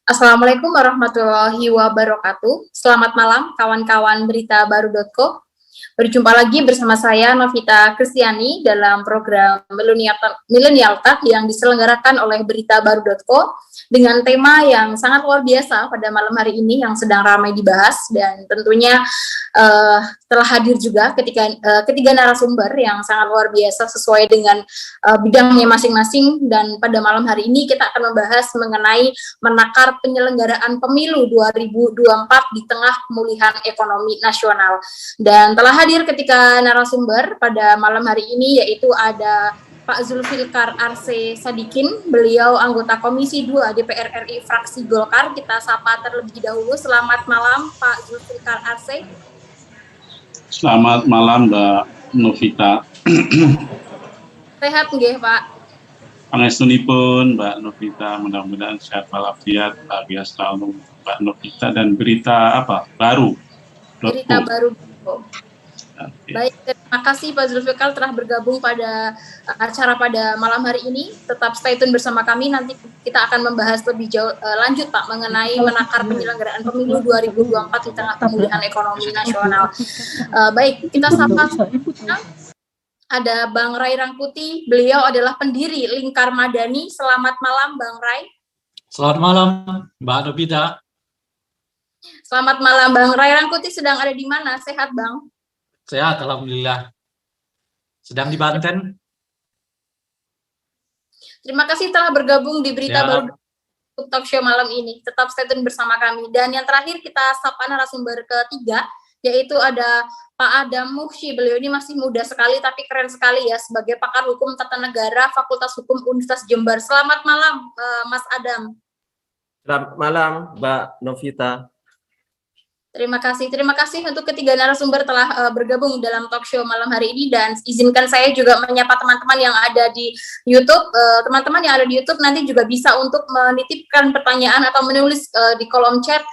Assalamualaikum warahmatullahi wabarakatuh. Selamat malam kawan-kawan berita baru.co. Berjumpa lagi bersama saya Novita Kristiani dalam program Millennial Talk yang diselenggarakan oleh berita baru.co dengan tema yang sangat luar biasa pada malam hari ini yang sedang ramai dibahas, dan tentunya telah hadir juga ketiga narasumber yang sangat luar biasa sesuai dengan bidangnya masing-masing. Dan pada malam hari ini kita akan membahas mengenai menakar penyelenggaraan pemilu 2024 di tengah pemulihan ekonomi nasional. Dan telah hadir ketika narasumber pada malam hari ini, yaitu ada Pak Zulfikar Arse Sadikin, beliau anggota Komisi 2 DPR RI fraksi Golkar. Kita sapa terlebih dahulu. Selamat malam Pak Zulfikar Arse. Selamat malam Mbak Novita. Sehat nggih Pak? Pangestunipun Mbak Novita, mudah-mudahan sehat walafiat, bahagia selalu Mbak Novita. Dan berita apa? Baru. Berita baru. Baik, terima kasih Pak Zulfikar telah bergabung pada acara pada malam hari ini. Tetap stay tune bersama kami, nanti kita akan membahas lebih jauh lanjut Pak mengenai menakar penyelenggaraan pemilu 2024 di tengah pemulihan ekonomi nasional. Baik, kita sapa. Ada Bang Ray Rangkuti, beliau adalah pendiri Lingkar Madani. Selamat malam Bang Ray. Selamat malam Mbak Novita. Selamat malam Bang Ray Rangkuti, sedang ada di mana? Sehat Bang? Sehat, alhamdulillah. Sedang di Banten. Terima kasih telah bergabung di berita baru talk show malam ini. Tetap stay tune bersama kami. Dan yang terakhir kita sapa narasumber ketiga, yaitu ada Pak Adam Muhsyi. Beliau ini masih muda sekali tapi keren sekali ya sebagai pakar hukum tata negara Fakultas Hukum Universitas Jember. Selamat malam Mas Adam. Selamat malam Mbak Novita. Terima kasih untuk ketiga narasumber telah bergabung dalam talk show malam hari ini. Dan izinkan saya juga menyapa teman-teman yang ada di YouTube. Teman-teman yang ada di YouTube nanti juga bisa untuk menitipkan pertanyaan atau menulis di kolom chat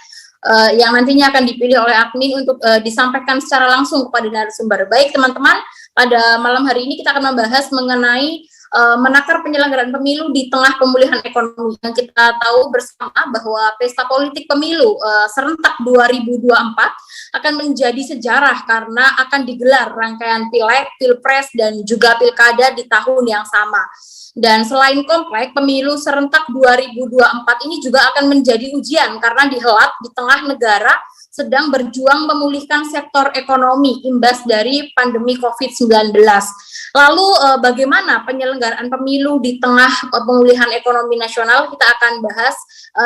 yang nantinya akan dipilih oleh admin untuk disampaikan secara langsung kepada narasumber. Baik teman-teman, pada malam hari ini kita akan membahas mengenai menakar penyelenggaraan pemilu di tengah pemulihan ekonomi. Yang kita tahu bersama bahwa pesta politik pemilu serentak 2024 akan menjadi sejarah karena akan digelar rangkaian pileg, pilpres, dan juga pilkada di tahun yang sama. Dan selain komplek, pemilu serentak 2024 ini juga akan menjadi ujian karena dihelat di tengah negara sedang berjuang memulihkan sektor ekonomi imbas dari pandemi COVID-19. Lalu bagaimana penyelenggaraan pemilu di tengah pemulihan ekonomi nasional? Kita akan bahas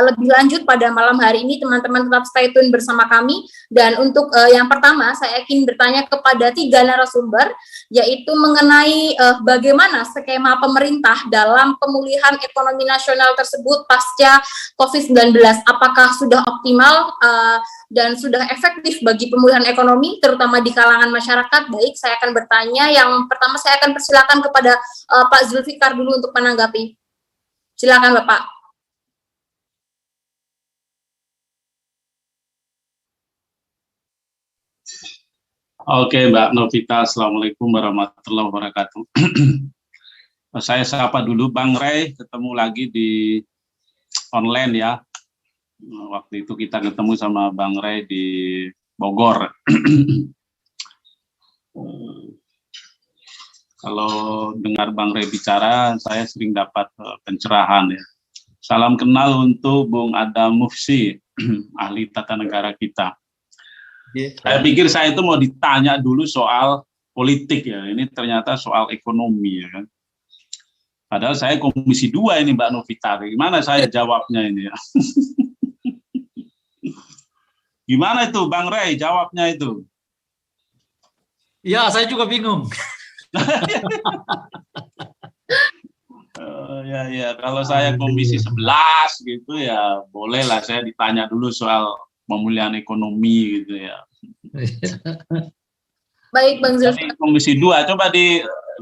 lebih lanjut pada malam hari ini. Teman-teman tetap stay tune bersama kami. Dan untuk yang pertama, saya ingin bertanya kepada tiga narasumber, yaitu mengenai bagaimana skema pemerintah dalam pemulihan ekonomi nasional tersebut pasca COVID-19. Apakah sudah optimal dan sudah efektif bagi pemulihan ekonomi, terutama di kalangan masyarakat? Baik, saya akan bertanya. Yang pertama saya akan persilakan kepada Pak Zulfikar dulu untuk menanggapi. Silakan Bapak. Oke Mbak Novita, Assalamualaikum warahmatullahi wabarakatuh. Saya sapa dulu Bang Ray, ketemu lagi di online ya. Waktu itu kita ketemu sama Bang Ray di Bogor. Kalau dengar Bang Ray bicara, saya sering dapat pencerahan ya. Salam kenal untuk Bung Adam Muhsyi, ahli tata negara kita. Saya pikir saya itu mau ditanya dulu soal politik ya, ini ternyata soal ekonomi ya kan. Padahal saya Komisi 2 ini Mbak Novita, gimana saya jawabnya ini ya? Gimana itu Bang Ray jawabnya itu? Ya, saya juga bingung. Ya, kalau saya Komisi 11 gitu ya, bolehlah saya ditanya dulu soal pemulihan ekonomi gitu ya. Baik Bang Zulfikar. Komisi 2, coba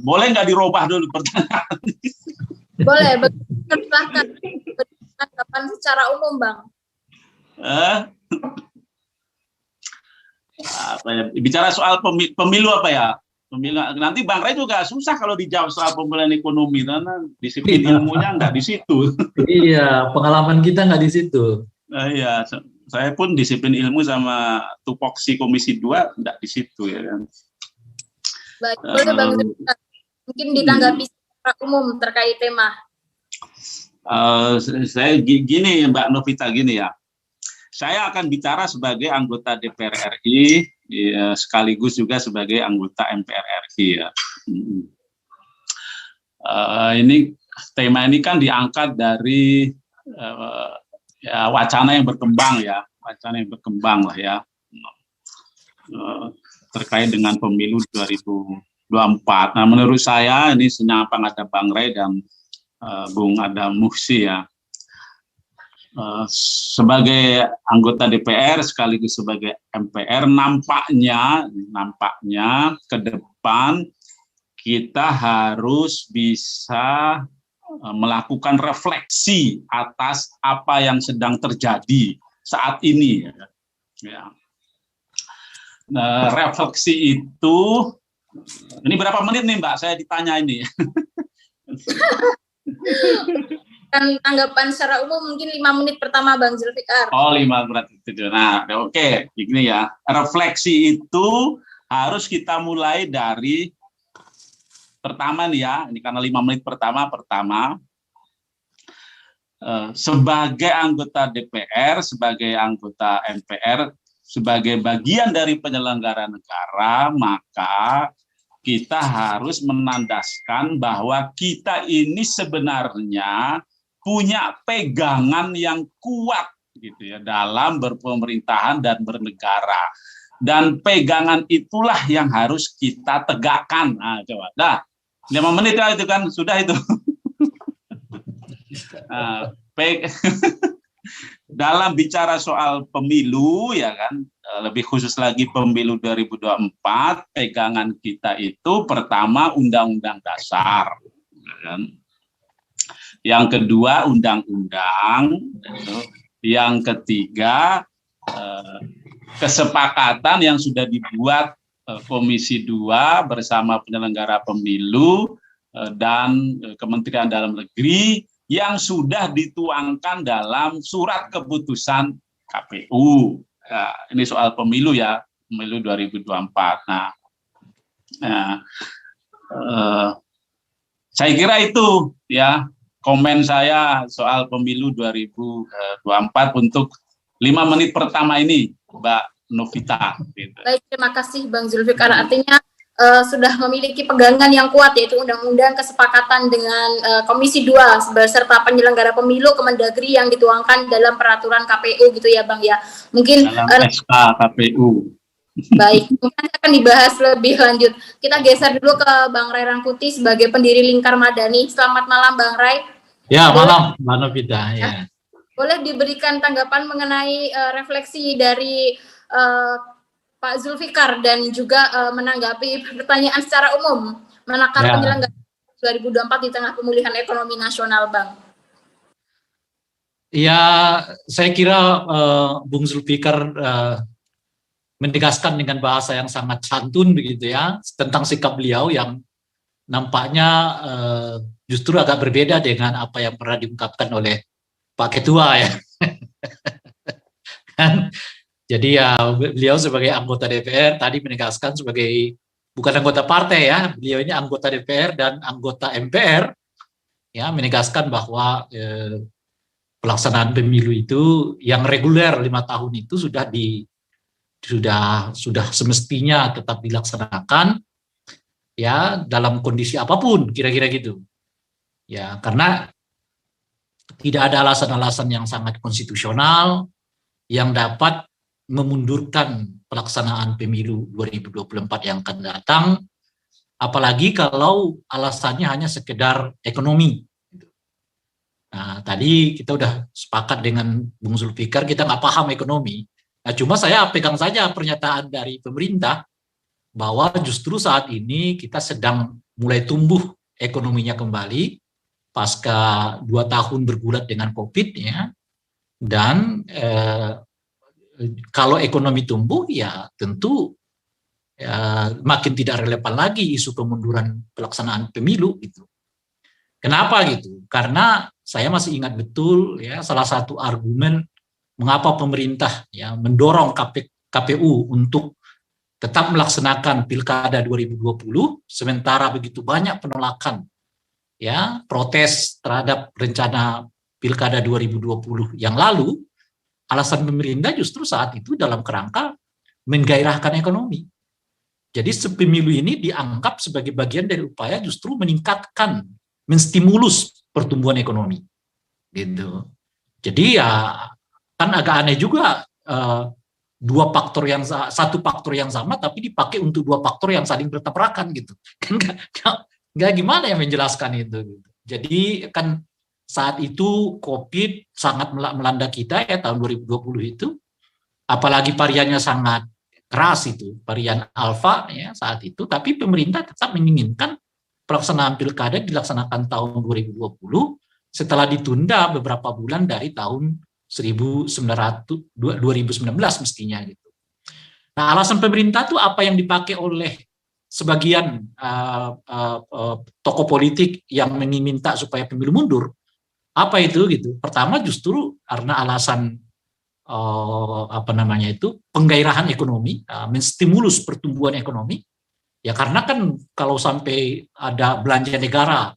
boleh nggak dirubah dulu pertanyaan? Boleh, silahkan tanggapan secara umum Bang. Apa ya, bicara soal pemilu apa ya? Pemilu, nanti Bang Ray juga susah kalau dijawab soal pemulihan ekonomi karena disiplin ilmunya nggak di situ. Iya, pengalaman kita nggak di situ. Iya, saya pun disiplin ilmu sama tupoksi Komisi 2 enggak di situ ya kan. Baik, boleh Bang Zulfikar. Mungkin ditanggapi secara umum terkait tema. Saya gini Mbak Novita, gini ya. Saya akan bicara sebagai anggota DPR RI, ya, sekaligus juga sebagai anggota MPR RI ya. Ini tema ini kan diangkat dari ya, wacana yang berkembang ya, lah ya, terkait dengan pemilu 2024. Nah, menurut saya ini senyapang ada Bang Ray dan Bung Adam Muhsi ya. Sebagai anggota DPR sekaligus sebagai MPR, nampaknya ke depan kita harus bisa melakukan refleksi atas apa yang sedang terjadi saat ini. Ya. Nah, refleksi itu, ini berapa menit nih Mbak? Saya ditanya ini. Dan tanggapan secara umum mungkin 5 menit pertama Bang Zulfikar. Oh, 5 menit itu. Nah, oke, begini ya. Refleksi itu harus kita mulai dari pertama nih ya. Ini karena 5 menit pertama sebagai anggota DPR, sebagai anggota MPR, sebagai bagian dari penyelenggara negara, maka kita harus menandaskan bahwa kita ini sebenarnya punya pegangan yang kuat gitu ya dalam berpemerintahan dan bernegara, dan pegangan itulah yang harus kita tegakkan. Nah, coba, 5 menit lah itu kan sudah itu. Dalam bicara soal pemilu ya kan, lebih khusus lagi pemilu 2024, pegangan kita itu pertama Undang-Undang Dasar, ya kan? Yang kedua undang-undang, yang ketiga kesepakatan yang sudah dibuat Komisi 2 bersama penyelenggara pemilu dan Kementerian Dalam Negeri yang sudah dituangkan dalam surat keputusan KPU. Ya, ini soal pemilu ya, pemilu 2024. Saya kira itu ya komen saya soal pemilu 2024 untuk 5 menit pertama ini, Mbak Novita. Gitu. Baik, terima kasih Bang Zulfikar. Artinya sudah memiliki pegangan yang kuat, yaitu Undang-Undang Kesepakatan dengan Komisi 2 beserta penyelenggara pemilu Kemendagri yang dituangkan dalam peraturan KPU gitu ya Bang ya. Mungkin dalam SK KPU. Baik, mungkin akan dibahas lebih lanjut. Kita geser dulu ke Bang Ray Rangkuti sebagai pendiri Lingkar Madani. Selamat malam Bang Ray. Ya, malam Mbak Novita. Ya. Boleh diberikan tanggapan mengenai refleksi dari Pak Zulfikar dan juga menanggapi pertanyaan secara umum menakar penyelenggaraan 2024 di tengah pemulihan ekonomi nasional, Bang? Ya, saya kira Bung Zulfikar menegaskan dengan bahasa yang sangat santun begitu ya tentang sikap beliau yang nampaknya justru agak berbeda dengan apa yang pernah diungkapkan oleh Pak Ketua ya. Jadi ya beliau sebagai anggota DPR tadi menegaskan sebagai bukan anggota partai ya, beliau ini anggota DPR dan anggota MPR ya, menegaskan bahwa pelaksanaan pemilu itu yang reguler 5 tahun itu sudah semestinya tetap dilaksanakan ya dalam kondisi apapun kira-kira gitu. Ya, karena tidak ada alasan-alasan yang sangat konstitusional yang dapat memundurkan pelaksanaan pemilu 2024 yang akan datang, apalagi kalau alasannya hanya sekedar ekonomi. Nah, tadi kita udah sepakat dengan Bung Zulfikar, kita nggak paham ekonomi. Nah, cuma saya pegang saja pernyataan dari pemerintah bahwa justru saat ini kita sedang mulai tumbuh ekonominya kembali pasca 2 tahun bergulat dengan COVID ya, dan kalau ekonomi tumbuh ya tentu ya, makin tidak relevan lagi isu pemunduran pelaksanaan pemilu gitu. Kenapa gitu? Karena saya masih ingat betul ya salah satu argumen mengapa pemerintah ya mendorong KPU untuk tetap melaksanakan Pilkada 2020 sementara begitu banyak penolakan ya protes terhadap rencana Pilkada 2020 yang lalu. Alasan pemerintah justru saat itu dalam kerangka menggairahkan ekonomi. Jadi pemilu ini dianggap sebagai bagian dari upaya justru meningkatkan, menstimulus pertumbuhan ekonomi. Gitu. Jadi ya kan agak aneh juga satu faktor yang sama tapi dipakai untuk dua faktor yang saling bertabrakan gitu. Kan nggak gimana yang menjelaskan itu. Gitu. Jadi kan saat itu COVID sangat melanda kita ya tahun 2020 itu, apalagi variannya sangat keras itu, varian Alpha ya saat itu, tapi pemerintah tetap menginginkan pelaksanaan pilkada dilaksanakan tahun 2020 setelah ditunda beberapa bulan dari tahun 2019 mestinya gitu. Nah, alasan pemerintah itu apa yang dipakai oleh sebagian tokoh politik yang minta supaya pemilu mundur? Apa itu gitu? Pertama justru karena alasan penggairahan ekonomi, menstimulus pertumbuhan ekonomi. Ya karena kan kalau sampai ada belanja negara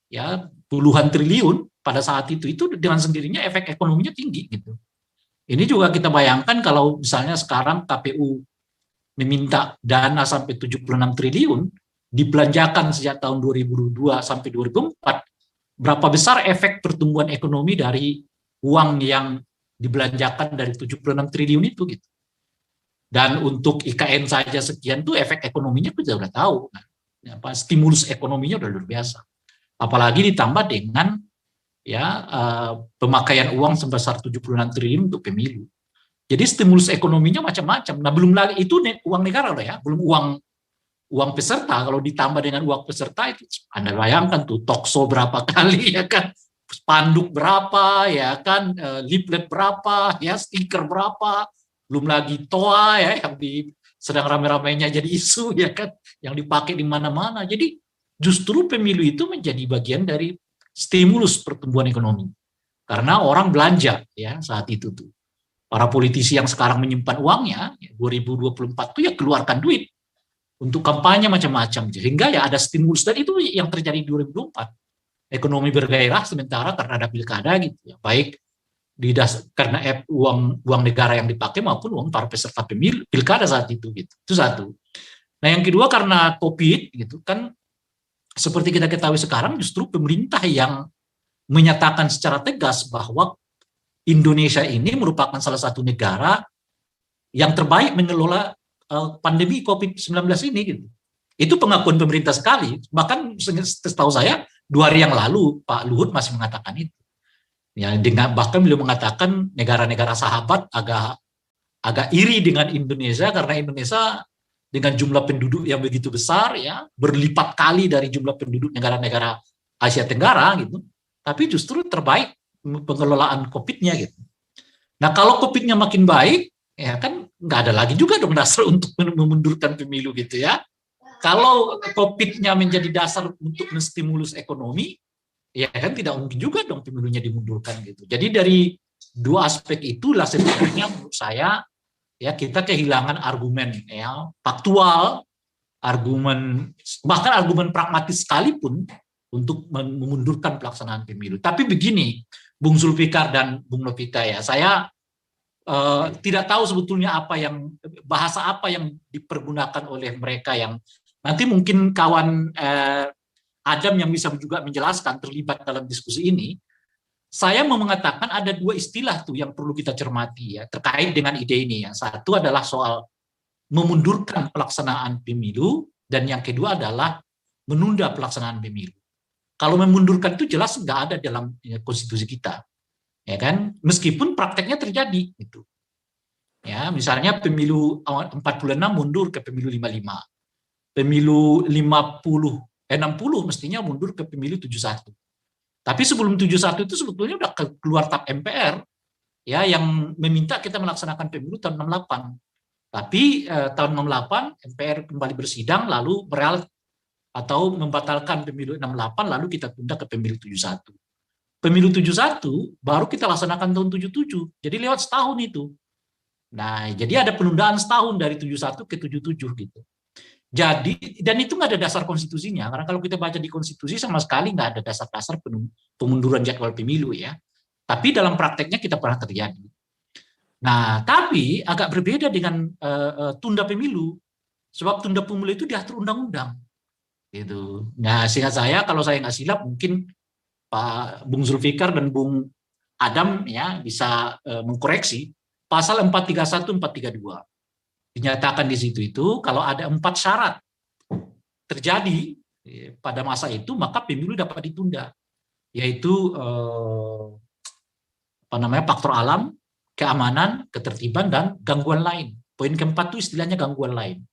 ya puluhan triliun pada saat itu dengan sendirinya efek ekonominya tinggi gitu. Ini juga kita bayangkan kalau misalnya sekarang KPU meminta dana sampai 76 triliun dibelanjakan sejak tahun 2002 sampai 2004, berapa besar efek pertumbuhan ekonomi dari uang yang dibelanjakan dari 76 triliun itu gitu. Dan untuk IKN saja sekian tuh efek ekonominya kita sudah tahu. Stimulus ekonominya udah luar biasa. Apalagi ditambah dengan pemakaian uang sebesar 76 triliun untuk pemilu. Jadi stimulus ekonominya macam-macam. Nah, belum lagi itu uang negara loh ya, belum uang peserta. Kalau ditambah dengan uang peserta itu Anda bayangkan tuh talkshow berapa kali ya kan, spanduk berapa ya kan, leaflet berapa ya, stiker berapa, belum lagi toa ya yang sedang rame-ramenya jadi isu ya kan, yang dipakai di mana-mana. Jadi justru pemilu itu menjadi bagian dari stimulus pertumbuhan ekonomi. Karena orang belanja ya saat itu tuh. Para politisi yang sekarang menyimpan uangnya 2024 itu ya keluarkan duit untuk kampanye macam-macam, sehingga ya ada stimulus, dan itu yang terjadi di 2024. Ekonomi bergairah sementara karena ada pilkada gitu ya, baik karena uang negara yang dipakai maupun uang para peserta pemilu pilkada saat itu gitu. Itu satu. Nah, yang kedua karena COVID gitu kan, seperti kita ketahui sekarang justru pemerintah yang menyatakan secara tegas bahwa Indonesia ini merupakan salah satu negara yang terbaik mengelola pandemi COVID-19 ini gitu. Itu pengakuan pemerintah sekali. Bahkan setahu saya 2 hari yang lalu Pak Luhut masih mengatakan itu. Ya, bahkan beliau mengatakan negara-negara sahabat agak iri dengan Indonesia karena Indonesia dengan jumlah penduduk yang begitu besar ya, berlipat kali dari jumlah penduduk negara-negara Asia Tenggara gitu. Tapi justru terbaik pengelolaan COVID-nya gitu. Nah, kalau COVID-nya makin baik, ya kan nggak ada lagi juga dong dasar untuk memundurkan pemilu gitu ya. Kalau COVID-nya menjadi dasar untuk menstimulus ekonomi, ya kan tidak mungkin juga dong pemilunya dimundurkan gitu. Jadi dari dua aspek itulah sebenarnya menurut saya ya kita kehilangan argumen ya faktual, bahkan argumen pragmatis sekalipun untuk memundurkan pelaksanaan pemilu. Tapi begini, Bung Zulfikar dan Bung Novita ya, saya tidak tahu sebetulnya bahasa apa yang dipergunakan oleh mereka yang nanti mungkin kawan Adam yang bisa juga menjelaskan terlibat dalam diskusi ini. Saya mau mengatakan ada 2 istilah tuh yang perlu kita cermati ya terkait dengan ide ini ya. Satu adalah soal memundurkan pelaksanaan pemilu dan yang kedua adalah menunda pelaksanaan pemilu. Kalau memundurkan itu jelas nggak ada dalam konstitusi kita, ya kan? Meskipun prakteknya terjadi, gitu. Ya, misalnya pemilu 46 mundur ke pemilu 55, pemilu 60 mestinya mundur ke pemilu 71. Tapi sebelum 71 itu sebetulnya udah keluar tap MPR, ya, yang meminta kita melaksanakan pemilu tahun 68. Tapi tahun 68 MPR kembali bersidang lalu atau membatalkan pemilu 68 lalu kita tunda ke pemilu 71. pemilu 71 baru kita laksanakan tahun 77. Jadi lewat setahun itu. Nah, jadi ada penundaan setahun dari 71 ke 77 gitu. Jadi, dan itu nggak ada dasar konstitusinya, karena kalau kita baca di konstitusi sama sekali nggak ada dasar-dasar pemunduran jadwal pemilu ya. Tapi dalam prakteknya kita pernah terjadi. Nah, tapi agak berbeda dengan tunda pemilu, sebab tunda pemilu itu diatur undang-undang. Gitu. Nah, seingat saya, kalau saya nggak silap, mungkin Pak Bung Zulfikar dan Bung Adam ya bisa mengkoreksi pasal 431, 432. Dinyatakan di situ itu kalau ada 4 syarat terjadi pada masa itu, maka pemilu dapat ditunda, yaitu faktor alam, keamanan, ketertiban, dan gangguan lain. Poin keempat itu istilahnya gangguan lain.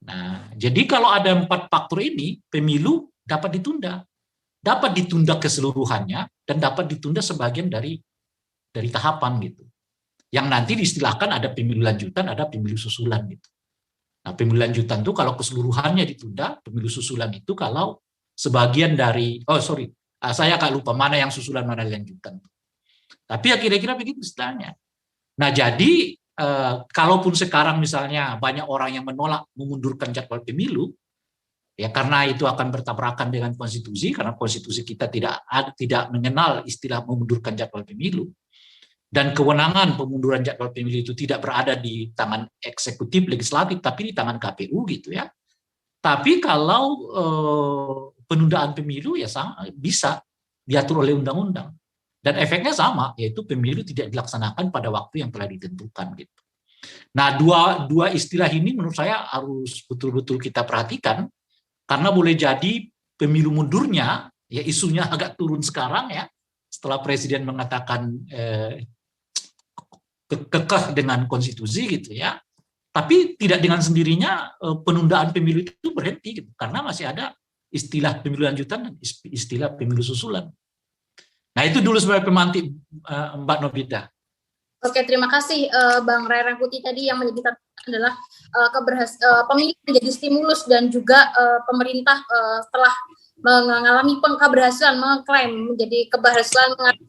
Nah, jadi kalau ada 4 faktor ini, pemilu dapat ditunda keseluruhannya dan dapat ditunda sebagian dari tahapan gitu. Yang nanti diistilahkan ada pemilu lanjutan, ada pemilu susulan gitu. Nah, pemilu lanjutan itu kalau keseluruhannya ditunda, pemilu susulan itu kalau sebagian dari, saya agak lupa mana yang susulan, mana yang lanjutan. Tapi ya kira-kira begitu istilahnya. Nah, jadi kalaupun sekarang misalnya banyak orang yang menolak memundurkan jadwal pemilu, ya karena itu akan bertabrakan dengan konstitusi, karena konstitusi kita tidak mengenal istilah memundurkan jadwal pemilu. Dan kewenangan pemunduran jadwal pemilu itu tidak berada di tangan eksekutif, legislatif, tapi di tangan KPU gitu ya. Tapi kalau penundaan pemilu ya bisa diatur oleh undang-undang. Dan efeknya sama, yaitu pemilu tidak dilaksanakan pada waktu yang telah ditentukan gitu. Nah, dua istilah ini menurut saya harus betul-betul kita perhatikan, karena boleh jadi pemilu mundurnya, ya isunya agak turun sekarang ya, setelah Presiden mengatakan kekeh dengan konstitusi gitu ya, tapi tidak dengan sendirinya penundaan pemilu itu berhenti gitu, karena masih ada istilah pemilu lanjutan dan istilah pemilu susulan. Nah, itu dulu sebagai pemantik Mbak Novita. Oke, terima kasih Bang Ray Rangkuti. Tadi yang menjadi adalah pemilu menjadi stimulus, dan juga pemerintah setelah mengalami keberhasilan mengklaim menjadi keberhasilan mengalami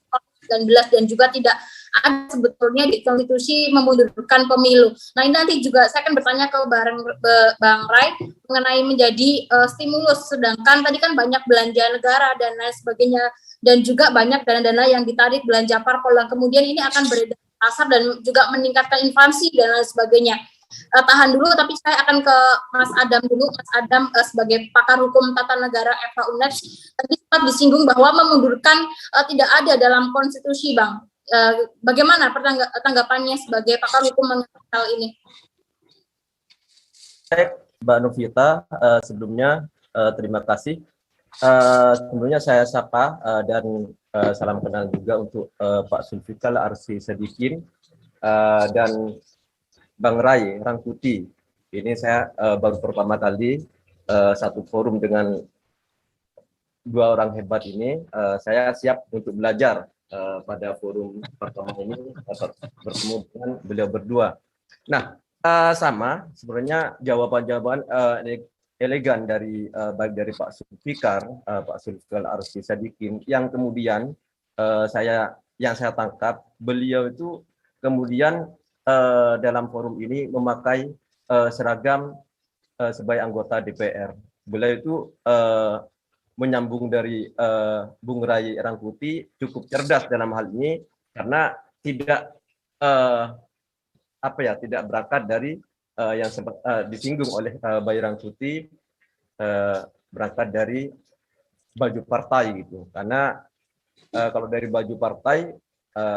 2019 dan juga tidak ada sebetulnya di konstitusi memundurkan pemilu. Nah, ini nanti juga saya akan bertanya ke Bang Ray mengenai menjadi stimulus, sedangkan tadi kan banyak belanja negara dan lain sebagainya, dan juga banyak dana-dana yang ditarik belanja parpol, yang kemudian ini akan beredar di pasar dan juga meningkatkan inflasi dan lain sebagainya. Tahan dulu, tapi saya akan ke Mas Adam dulu. Mas Adam sebagai pakar hukum tata negara FH UNED, tadi sempat disinggung bahwa memundurkan tidak ada dalam konstitusi, Bang. Bagaimana tanggapannya sebagai pakar hukum mengenai hal ini? Baik, Mbak Novita, sebelumnya terima kasih. Sebelumnya saya sapa dan salam kenal juga untuk Pak Zulfikar Arsy Sadikin dan Bang Ray Rangkuti. Ini saya baru pertama kali satu forum dengan dua orang hebat ini. Saya siap untuk belajar pada forum pertama ini bertemu dengan beliau berdua. Nah, sama sebenarnya jawaban-jawaban elegan dari baik dari Pak Zulfikar Arsy Sadikin, yang kemudian saya tangkap beliau itu kemudian dalam forum ini memakai seragam sebagai anggota DPR. Beliau itu menyambung dari Bung Ray Rangkuti cukup cerdas dalam hal ini, karena tidak tidak berangkat dari yang sempat disinggung oleh Bay Rangkuti, berangkat dari baju partai gitu. Karena kalau dari baju partai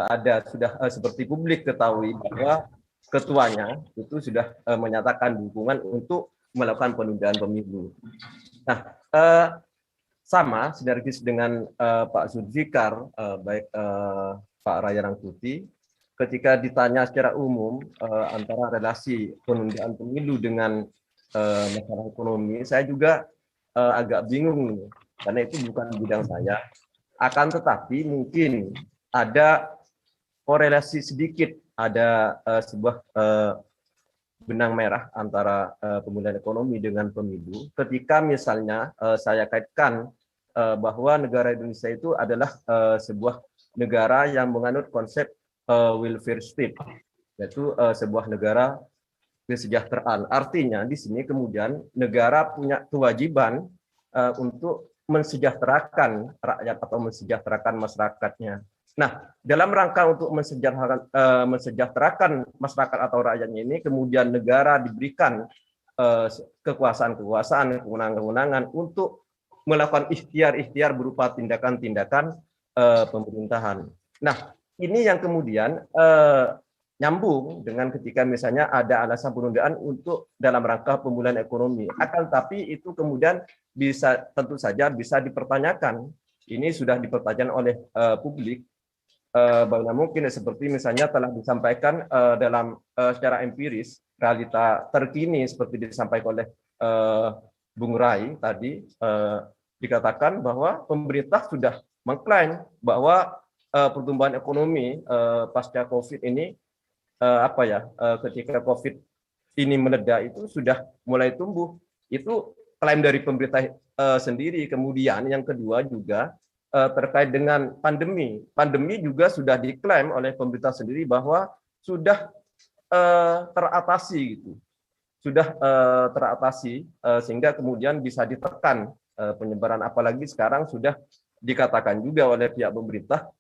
ada sudah seperti publik ketahui bahwa ketuanya itu sudah menyatakan dukungan untuk melakukan penundaan pemilu. Nah, sama sinergis dengan Pak Zulfikar, baik Pak Ray Rangkuti, ketika ditanya secara umum antara relasi penundaan pemilu dengan masalah ekonomi, saya juga agak bingung karena itu bukan bidang saya. Akan tetapi mungkin ada korelasi sedikit, ada sebuah benang merah antara pemulihan ekonomi dengan pemilu. Ketika misalnya saya kaitkan bahwa negara Indonesia itu adalah sebuah negara yang menganut konsep welfare state, yaitu sebuah negara kesejahteraan. Artinya di sini kemudian negara punya kewajiban untuk mensejahterakan rakyat atau mensejahterakan masyarakatnya. Nah, dalam rangka untuk mensejahterakan masyarakat atau rakyatnya ini, kemudian negara diberikan kekuasaan-kekuasaan, kewenangan-kewenangan untuk melakukan ikhtiar-ikhtiar berupa tindakan-tindakan pemerintahan. Nah, ini yang kemudian nyambung dengan ketika misalnya ada alasan penundaan untuk dalam rangka pemulihan ekonomi. Akan tapi itu kemudian bisa tentu saja bisa dipertanyakan. Ini sudah dipertanyakan oleh publik. Bagaimana mungkin seperti misalnya telah disampaikan dalam secara empiris realita terkini seperti disampaikan oleh Bung Rai tadi, dikatakan bahwa pemerintah sudah mengklaim bahwa pertumbuhan ekonomi pasca COVID ini ketika COVID ini meledak itu sudah mulai tumbuh. Itu klaim dari pemerintah sendiri. Kemudian yang kedua juga terkait dengan pandemi. Pandemi juga sudah diklaim oleh pemerintah sendiri bahwa sudah teratasi gitu. Sudah teratasi sehingga kemudian bisa ditekan penyebaran, apalagi sekarang sudah dikatakan juga oleh pihak pemerintah,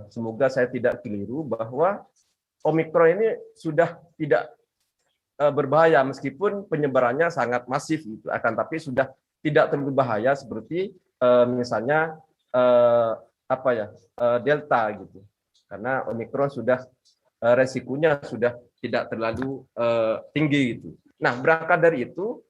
semoga saya tidak keliru, bahwa Omikron ini sudah tidak berbahaya meskipun penyebarannya sangat masif gitu, akan tapi sudah tidak terlalu bahaya seperti misalnya Delta gitu, karena Omikron sudah resikonya sudah tidak terlalu tinggi gitu. Nah, berangkat dari itu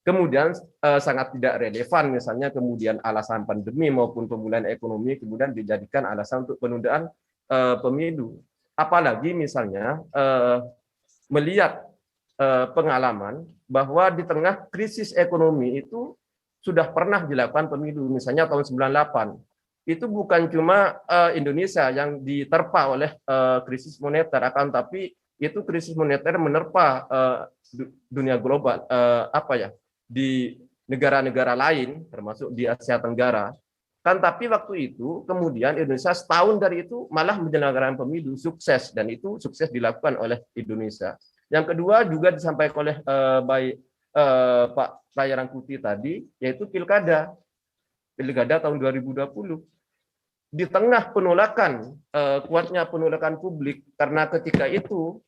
kemudian sangat tidak relevan misalnya kemudian alasan pandemi maupun pemulihan ekonomi kemudian dijadikan alasan untuk penundaan pemilu. Apalagi misalnya melihat pengalaman bahwa di tengah krisis ekonomi itu sudah pernah dilakukan pemilu, misalnya tahun 98. Itu bukan cuma Indonesia yang diterpa oleh krisis moneter, akan tapi itu krisis moneter menerpa dunia global, di negara-negara lain, termasuk di Asia Tenggara. Kan tapi waktu itu kemudian Indonesia setahun dari itu malah menyelenggarakan pemilu sukses, dan itu sukses dilakukan oleh Indonesia. Yang kedua juga disampaikan oleh Pak Raya Rangkuti tadi, yaitu pilkada tahun 2020. Di tengah penolakan, kuatnya penolakan publik karena ketika itu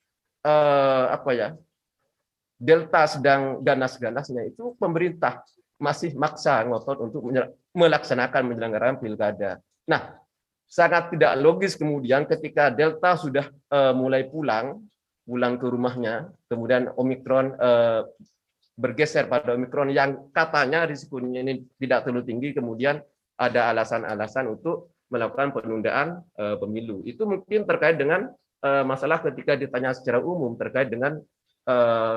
Delta sedang ganas-ganasnya, itu pemerintah masih maksa ngotot untuk melaksanakan penyelenggaraan pilkada. Nah, sangat tidak logis kemudian ketika Delta sudah mulai pulang ke rumahnya, kemudian Omikron bergeser pada Omikron yang katanya risikonya ini tidak terlalu tinggi, kemudian ada alasan-alasan untuk melakukan penundaan pemilu. Itu mungkin terkait dengan masalah ketika ditanya secara umum terkait dengan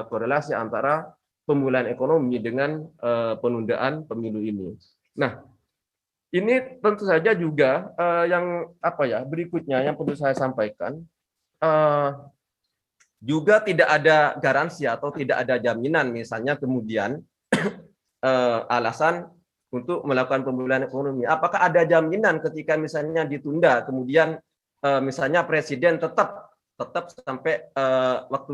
korelasi antara pemulihan ekonomi dengan penundaan pemilu ini. Nah, ini tentu saja juga yang berikutnya yang perlu saya sampaikan, juga tidak ada garansi atau tidak ada jaminan misalnya kemudian alasan untuk melakukan pemulihan ekonomi. Apakah ada jaminan ketika misalnya ditunda kemudian misalnya presiden tetap sampai waktu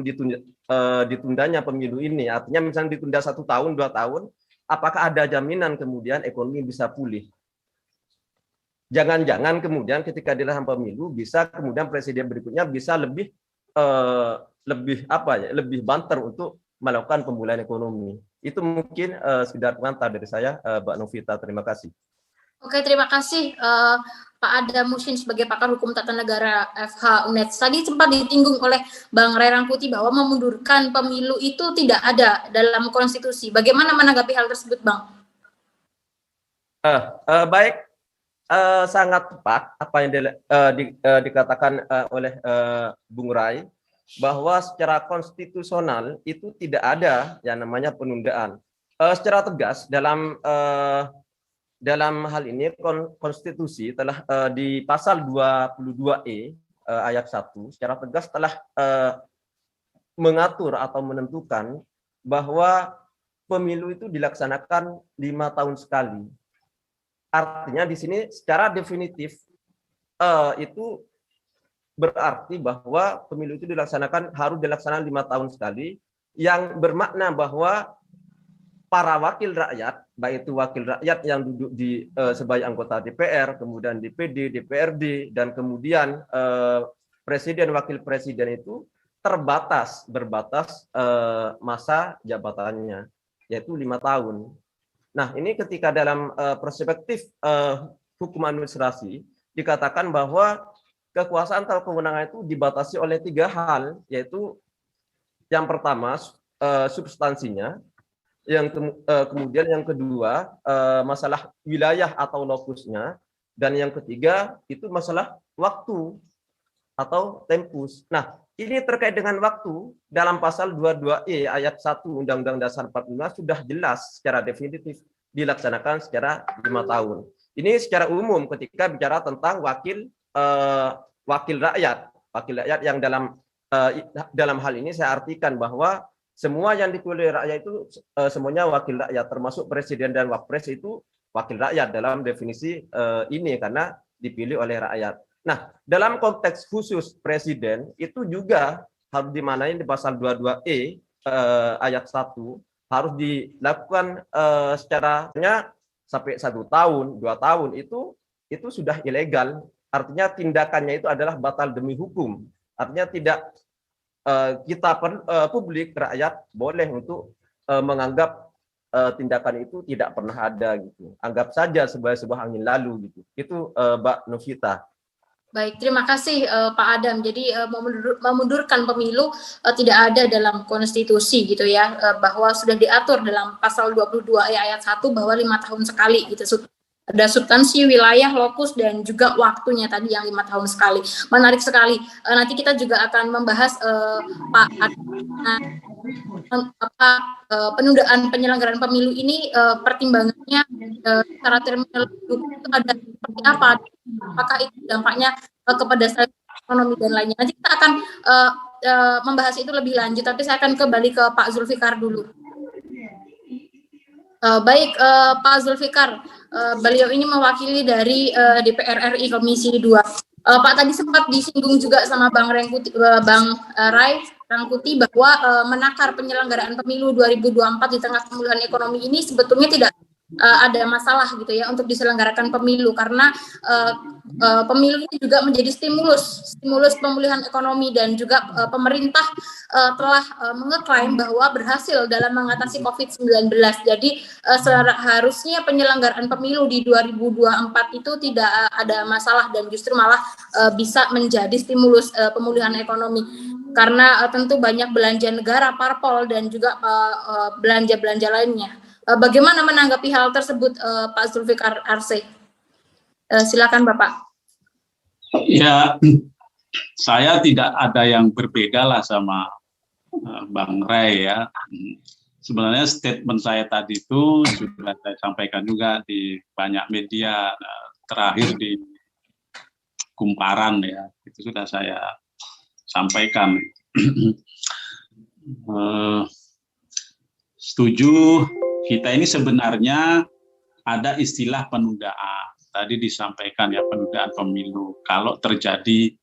ditundanya pemilu ini, artinya misalnya ditunda 1 tahun 2 tahun, apakah ada jaminan kemudian ekonomi bisa pulih? Jangan-jangan kemudian ketika dilakukan pemilu bisa kemudian presiden berikutnya bisa lebih banter untuk melakukan pemulihan ekonomi. Itu mungkin sekedar pengantar dari saya, Mbak Novita. Terima kasih. Oke, terima kasih Pak Adam Muhsin sebagai pakar hukum tata negara FH UNED. Tadi sempat ditinggung oleh Bang Ray Rangkuti bahwa memundurkan pemilu itu tidak ada dalam konstitusi. Bagaimana menanggapi hal tersebut, Bang? Baik, sangat tepat apa yang dikatakan oleh Bung Ray, bahwa secara konstitusional itu tidak ada yang namanya penundaan. Secara tegas dalam hal ini konstitusi telah di pasal 22E ayat 1 secara tegas telah mengatur atau menentukan bahwa pemilu itu dilaksanakan 5 tahun sekali. artinya di sini secara definitif itu berarti bahwa pemilu itu harus dilaksanakan 5 tahun sekali, yang bermakna bahwa para wakil rakyat, baik itu wakil rakyat yang duduk di sebagai anggota DPR, kemudian DPD, DPRD, dan kemudian presiden, wakil presiden itu berbatas masa jabatannya, yaitu 5 tahun. Nah, ini ketika dalam perspektif hukum administrasi dikatakan bahwa kekuasaan atau kewenangan itu dibatasi oleh 3 hal, yaitu yang pertama substansinya, kemudian yang kedua masalah wilayah atau lokusnya, dan yang ketiga itu masalah waktu atau tempus. Nah, ini terkait dengan waktu dalam pasal 22E ayat 1 Undang-Undang Dasar 45 sudah jelas secara definitif dilaksanakan secara 5 tahun. Ini secara umum ketika bicara tentang wakil rakyat yang dalam hal ini saya artikan bahwa semua yang dipilih rakyat itu semuanya wakil rakyat, termasuk presiden dan wapres itu wakil rakyat dalam definisi ini karena dipilih oleh rakyat. Nah, dalam konteks khusus presiden itu juga harus dimaknai di pasal 22E ayat 1 harus dilakukan secara sampai 1 tahun, 2 tahun itu sudah ilegal. Artinya tindakannya itu adalah batal demi hukum. Artinya tidak publik rakyat boleh untuk menganggap tindakan itu tidak pernah ada gitu. Anggap saja sebagai sebuah angin lalu gitu. Itu Mbak Novita. Baik, terima kasih Pak Adam. Jadi memundurkan pemilu tidak ada dalam konstitusi gitu ya, bahwa sudah diatur dalam pasal 22 ayat 1 bahwa 5 tahun sekali gitu. Ada substansi, wilayah, lokus, dan juga waktunya tadi yang 5 tahun sekali. Menarik sekali. Nanti kita juga akan membahas Pak penundaan penyelenggaraan pemilu ini pertimbangannya secara terminologi itu ada seperti apa? Apakah itu dampaknya kepada ekonomi dan lainnya? Nanti kita akan membahas itu lebih lanjut. Tapi saya akan kembali ke Pak Zulfikar dulu. Baik, Pak Zulfikar, beliau ini mewakili dari DPR RI Komisi 2. Pak tadi sempat disinggung juga sama Bang Ray Rangkuti bahwa menakar penyelenggaraan pemilu 2024 di tengah pemulihan ekonomi ini sebetulnya tidak ada masalah gitu ya untuk diselenggarakan pemilu, karena pemilu ini juga menjadi stimulus pemulihan ekonomi, dan juga pemerintah telah mengeklaim bahwa berhasil dalam mengatasi COVID-19. Jadi seharusnya penyelenggaraan pemilu di 2024 itu tidak ada masalah dan justru malah bisa menjadi stimulus pemulihan ekonomi, karena tentu banyak belanja negara, parpol, dan juga belanja-belanja lainnya. Bagaimana menanggapi hal tersebut, Pak Zulfikar Arse? Silakan Bapak. Ya, saya tidak ada yang berbeda lah sama Bang Ray ya. Sebenarnya statement saya tadi itu sudah saya sampaikan juga di banyak media, terakhir di Kumparan ya, itu sudah saya sampaikan. Setuju, kita ini sebenarnya ada istilah penundaan. Tadi disampaikan ya, penundaan pemilu. Kalau terjadi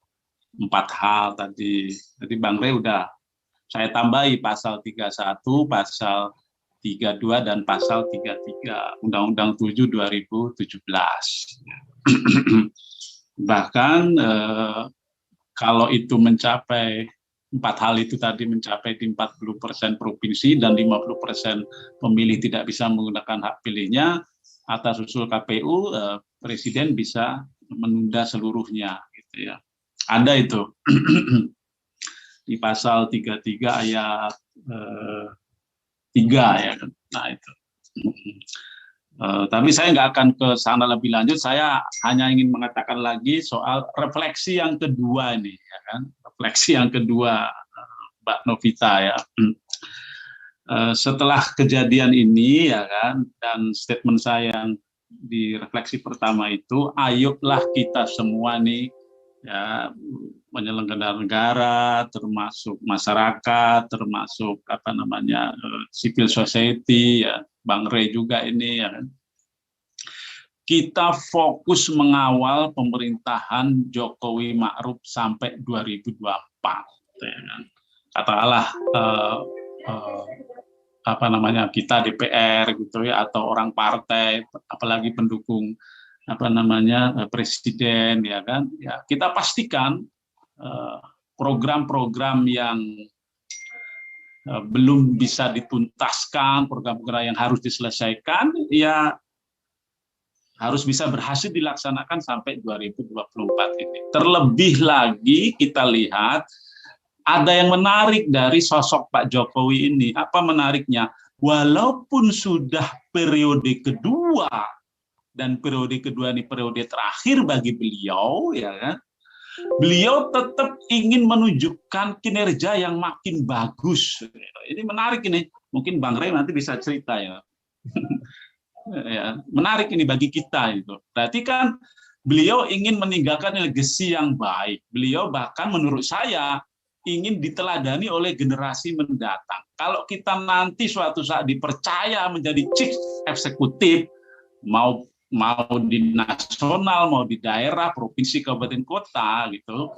4 hal tadi. Jadi Bang Ray udah saya tambahi pasal 31, pasal 32, dan pasal 33 Undang-Undang 7 2017. Bahkan kalau itu mencapai 4 hal itu tadi mencapai di 40% provinsi dan 50% pemilih tidak bisa menggunakan hak pilihnya, atas usul KPU Presiden bisa menunda seluruhnya gitu ya. Ada itu di pasal 33 ayat 3 ya. Nah itu. Tapi saya nggak akan ke sana lebih lanjut. Saya hanya ingin mengatakan lagi soal refleksi yang kedua ini, ya kan? Refleksi yang kedua, Mbak Novita ya. Setelah kejadian ini ya kan, dan statement saya yang di refleksi pertama itu, ayolah kita semua nih ya, penyelenggara negara, termasuk masyarakat, termasuk civil society ya, Bang Ray juga ini ya kan. kita fokus mengawal pemerintahan Jokowi Ma'ruf sampai 2024. Ya kan? Katakanlah kita DPR gitu ya, atau orang partai, apalagi pendukung presiden, ya kan, ya kita pastikan program-program yang belum bisa dituntaskan, program-program yang harus diselesaikan, ya harus bisa berhasil dilaksanakan sampai 2024 ini. Terlebih lagi kita lihat ada yang menarik dari sosok Pak Jokowi ini. Apa menariknya? Walaupun sudah periode kedua, dan periode kedua ini periode terakhir bagi beliau, ya kan, beliau tetap ingin menunjukkan kinerja yang makin bagus. Ini menarik ini. Mungkin Bang Rey nanti bisa cerita ya. Ya, menarik ini bagi kita itu. Berarti kan beliau ingin meninggalkan legacy yang baik. Beliau bahkan menurut saya ingin diteladani oleh generasi mendatang. Kalau kita nanti suatu saat dipercaya menjadi chief eksekutif, mau di nasional, mau di daerah, provinsi, kabupaten, kota, gitu,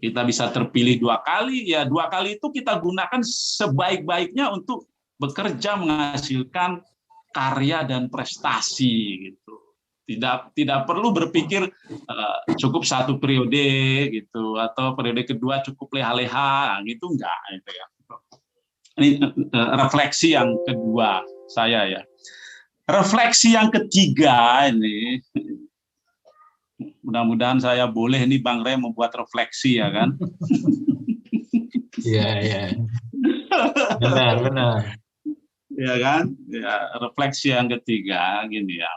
kita bisa terpilih 2 kali, ya 2 kali itu kita gunakan sebaik-baiknya untuk bekerja menghasilkan karya dan prestasi, gitu. Tidak perlu berpikir cukup 1 periode gitu, atau periode kedua cukup leha-leha, gitu, enggak, gitu ya. Ini refleksi yang kedua saya ya. Refleksi yang ketiga ini, mudah-mudahan saya boleh nih Bang Rey membuat refleksi, ya kan? Iya. Benar. Ya kan? Ya, refleksi yang ketiga gini ya.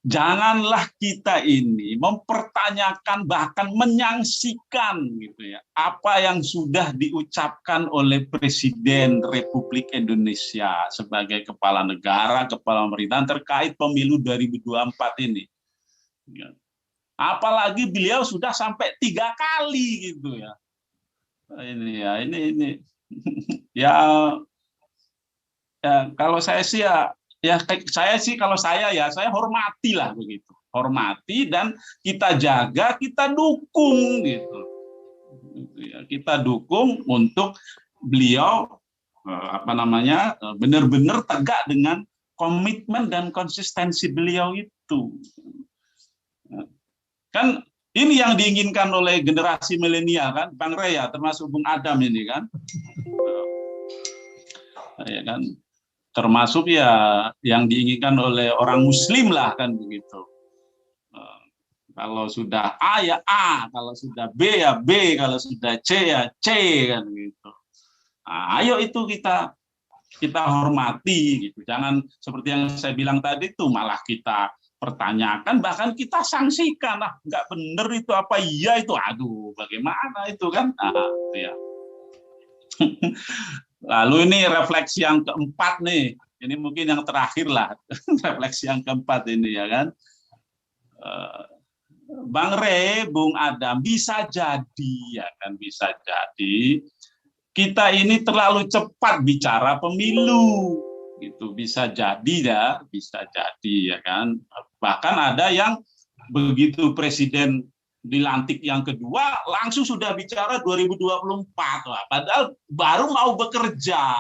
Janganlah kita ini mempertanyakan, bahkan menyangsikan gitu ya, apa yang sudah diucapkan oleh Presiden Republik Indonesia sebagai kepala negara, kepala pemerintahan terkait pemilu 2024 ini. Apalagi beliau sudah sampai 3 kali gitu ya. Ini ya kalau saya sih saya hormatilah begitu, hormati, dan kita jaga, kita dukung gitu. Kita dukung untuk beliau benar-benar tegak dengan komitmen dan konsistensi beliau itu. Kan ini yang diinginkan oleh generasi milenial kan, Bang Rey ya, termasuk Bung Adam ini kan. Ya kan, termasuk ya yang diinginkan oleh orang Muslim lah kan begitu. Kalau sudah A ya A, kalau sudah B ya B, kalau sudah C ya C kan gitu. Nah, ayo itu kita hormati gitu. Jangan seperti yang saya bilang tadi itu malah kita pertanyakan, bahkan kita sanksikan. Nggak benar itu, apa iya itu, aduh bagaimana itu kan. Itu ya. Lalu ini refleksi yang keempat nih, ini mungkin yang terakhir lah, refleksi yang keempat ini ya kan. Bang Rey, Bung Adam, bisa jadi ya kan, bisa jadi kita ini terlalu cepat bicara pemilu gitu, bisa jadi ya kan. Bahkan ada yang begitu presiden dilantik yang kedua langsung sudah bicara 2024, wah, padahal baru mau bekerja.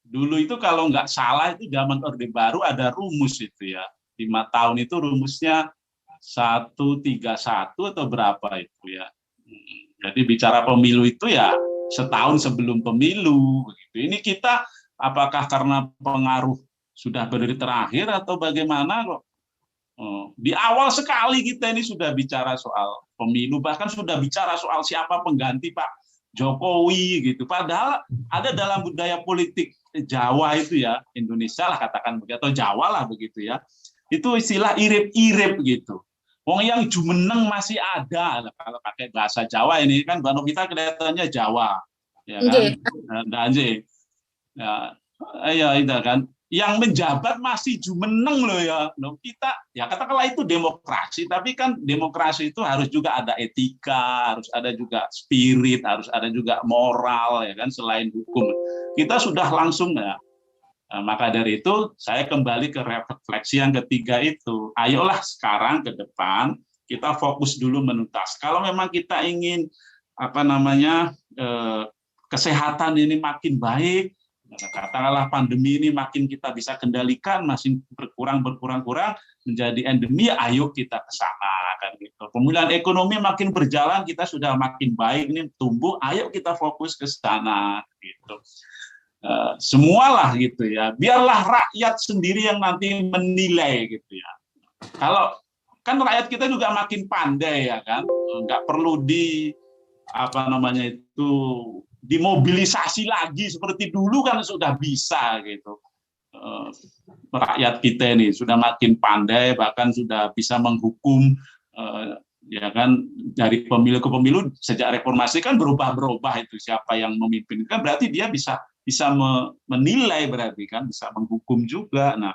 Dulu itu kalau nggak salah itu zaman Orde Baru ada rumus itu ya, 5 tahun itu rumusnya 131 atau berapa itu ya. Jadi bicara pemilu itu ya setahun sebelum pemilu begitu. Ini kita apakah karena pengaruh sudah berdiri terakhir atau bagaimana kok di awal sekali kita ini sudah bicara soal pemilu, bahkan sudah bicara soal siapa pengganti Pak Jokowi gitu. Padahal ada dalam budaya politik Jawa itu ya, Indonesia lah katakan begitu, atau Jawa lah begitu ya, itu istilah irip-irip gitu. Wong yang jumeneng masih ada, kalau pakai bahasa Jawa ini kan, Bano kita kelihatannya Jawa, ya kan, Danje, ya itu kan, yang menjabat masih jumeneng loh ya. Kita ya katakanlah itu demokrasi, tapi kan demokrasi itu harus juga ada etika, harus ada juga spirit, harus ada juga moral ya kan, selain hukum. Kita sudah langsung ya Maka dari itu saya kembali ke refleksi yang ketiga itu. Ayolah sekarang ke depan kita fokus dulu menuntas. Kalau memang kita ingin kesehatan ini makin baik, katakanlah pandemi ini makin kita bisa kendalikan, masih berkurang menjadi endemi, ayo kita ke sana kan gitu. Pemulihan ekonomi makin berjalan, kita sudah makin baik ini tumbuh, ayo kita fokus ke sana gitu. Semualah gitu ya, biarlah rakyat sendiri yang nanti menilai gitu ya. Kalau kan rakyat kita juga makin pandai ya kan, nggak perlu dimobilisasi lagi seperti dulu kan sudah bisa gitu. Rakyat kita ini sudah makin pandai, bahkan sudah bisa menghukum ya kan, dari pemilu ke pemilu sejak reformasi kan berubah itu siapa yang memimpin kan, berarti dia bisa menilai, berarti kan bisa menghukum juga. Nah,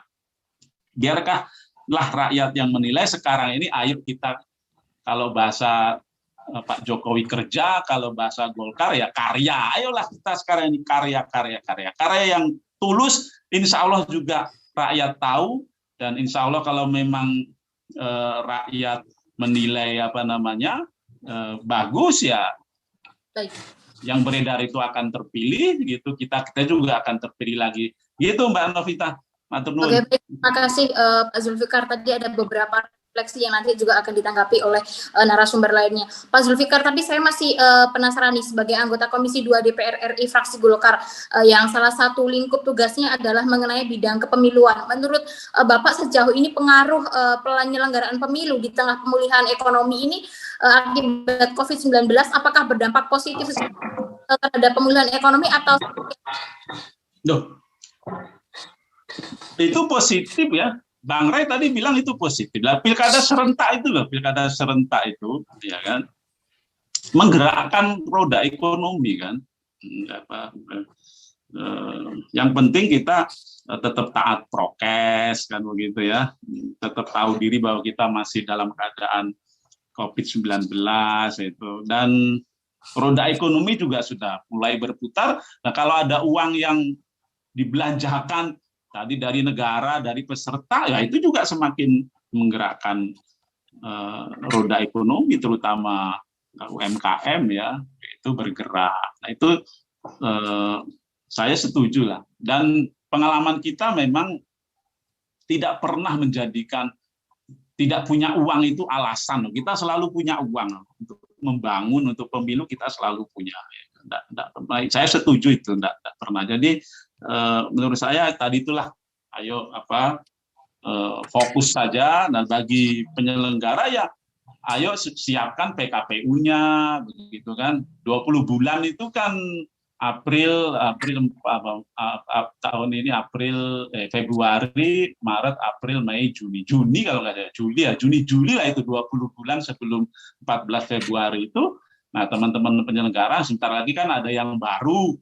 biarkah rakyat yang menilai sekarang ini, ayo kita, kalau bahasa Pak Jokowi kerja, kalau bahasa Golkar ya karya. Ayolah kita sekarang ini karya yang tulus, insya Allah juga rakyat tahu, dan insya Allah kalau memang rakyat menilai bagus ya, baik, yang beredar itu akan terpilih gitu, kita juga akan terpilih lagi gitu, Mbak Novita. Matur nuwun. Oke, baik. Terima kasih Pak Zulfikar. Tadi ada beberapa refleksi yang nanti juga akan ditanggapi oleh narasumber lainnya. Pak Zulfikar, tapi saya masih penasaran nih, sebagai anggota Komisi 2 DPR RI fraksi Golkar, yang salah satu lingkup tugasnya adalah mengenai bidang kepemiluan. Menurut Bapak, sejauh ini pengaruh penyelenggaraan pemilu di tengah pemulihan ekonomi ini akibat COVID-19, apakah berdampak positif terhadap pemulihan ekonomi atau? Itu positif ya. Bang Ray tadi bilang itu positif. Pilkada serentak itu, ya kan, menggerakkan roda ekonomi kan. Yang penting kita tetap taat prokes kan begitu ya. Tetap tahu diri bahwa kita masih dalam keadaan COVID-19 itu, dan roda ekonomi juga sudah mulai berputar. Nah, kalau ada uang yang dibelanjakan tadi dari negara, dari peserta, ya itu juga semakin menggerakkan roda ekonomi, terutama UMKM ya, itu bergerak. Nah itu saya setuju lah. Dan pengalaman kita memang tidak pernah menjadikan tidak punya uang itu alasan. Kita selalu punya uang untuk membangun, untuk pemilu kita selalu punya. Saya setuju itu, tidak pernah. Jadi menurut saya tadi itulah, ayo fokus saja, dan bagi penyelenggara ya ayo siapkan PKPU-nya begitu kan. 20 bulan itu kan tahun ini Februari, Maret, April, Mei, Juni kalau nggak ada Juli lah itu 20 bulan sebelum 14 Februari itu. Nah, teman-teman penyelenggara sebentar lagi kan ada yang baru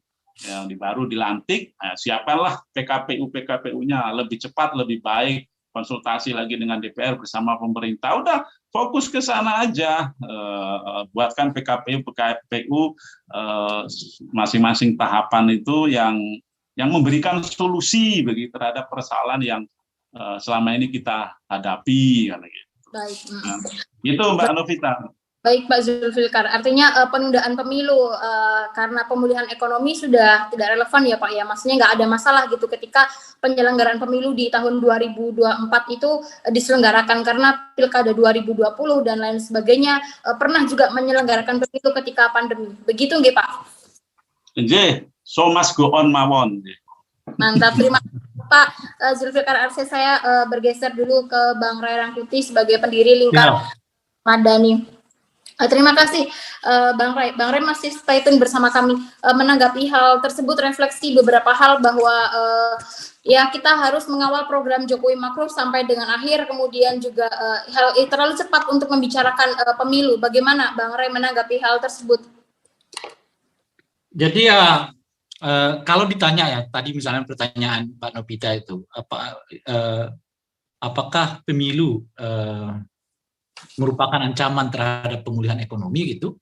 dilantik, nah, siapalah PKPU-nya lebih cepat, lebih baik, konsultasi lagi dengan DPR bersama pemerintah, udah fokus ke sana aja, buatkan PKPU masing-masing tahapan itu yang memberikan solusi bagi terhadap persoalan yang selama ini kita hadapi kan gitu. Baik. Nah, itu Mbak Novita. Baik Pak Zulfikar, artinya penundaan pemilu karena pemulihan ekonomi sudah tidak relevan ya Pak ya, maksudnya nggak ada masalah gitu ketika penyelenggaraan pemilu di tahun 2024 itu diselenggarakan, karena pilkada 2020 dan lain sebagainya pernah juga menyelenggarakan pemilu ketika pandemi, begitu nggih Pak? Nggih, so must go on mawon. Mantap, terima kasih Pak Zulfikar Arsy. Saya bergeser dulu ke Bang Ray Rangkuti sebagai pendiri Lingkar Madani. Terima kasih Bang Ray. Bang Ray masih stay tune bersama kami menanggapi hal tersebut, refleksi beberapa hal bahwa ya kita harus mengawal program Jokowi Makro sampai dengan akhir, kemudian juga hal terlalu cepat untuk membicarakan pemilu. Bagaimana Bang Ray menanggapi hal tersebut? Jadi ya kalau ditanya ya tadi misalnya pertanyaan Mbak Novita itu apakah pemilu merupakan ancaman terhadap pemulihan ekonomi gitu,